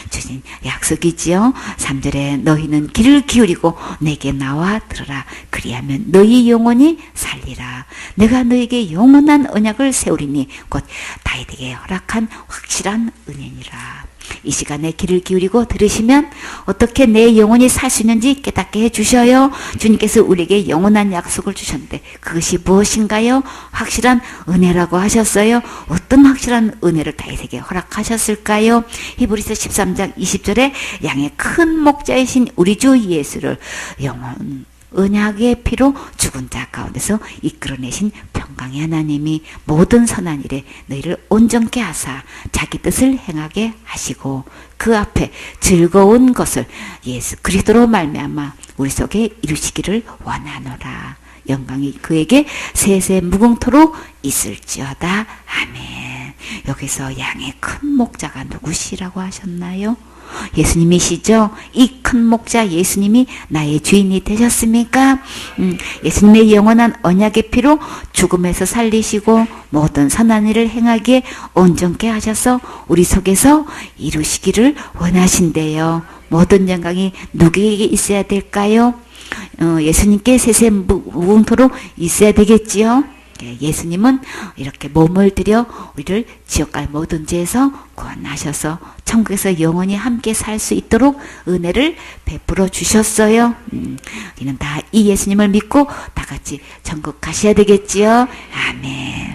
주신 약속이지요. 3절에 너희는 귀를 기울이고 내게 나와 들으라. 그리하면 너희 영혼이 살리라. 내가 너에게 영원한 언약을 세우리니 곧 다윗에게 허락한 확실한 은혜니라. 이 시간에 귀를 기울이고 들으시면 어떻게 내 영혼이 살 수 있는지 깨닫게 해주셔요. 주님께서 우리에게 영원한 약속을 주셨는데 그것이 무엇인가요? 확실한 은혜라고 하셨어요. 어떤 확실한 은혜를 다윗에게 허락하셨을까요? 히브리서 13장 20절에 양의 큰 목자이신 우리 주 예수를 언약의 피로 죽은 자 가운데서 이끌어내신 평강의 하나님이 모든 선한 일에 너희를 온전케 하사 자기 뜻을 행하게 하시고 그 앞에 즐거운 것을 예수 그리스도로 말미암아 우리 속에 이루시기를 원하노라. 영광이 그에게 세세 무궁토록 있을지어다. 아멘. 여기서 양의 큰 목자가 누구시라고 하셨나요? 예수님이시죠? 이 큰 목자 예수님이 나의 주인이 되셨습니까? 예수님의 영원한 언약의 피로 죽음에서 살리시고 모든 선한 일을 행하기에 온전케 하셔서 우리 속에서 이루시기를 원하신대요. 모든 영광이 누구에게 있어야 될까요? 예수님께 세세 무궁토록 있어야 되겠지요? 예수님은 이렇게 몸을 들여 우리를 지옥갈 모든 죄에서 구원하셔서 천국에서 영원히 함께 살 수 있도록 은혜를 베풀어 주셨어요. 우리는 다 이 예수님을 믿고 다 같이 천국 가셔야 되겠지요. 아멘.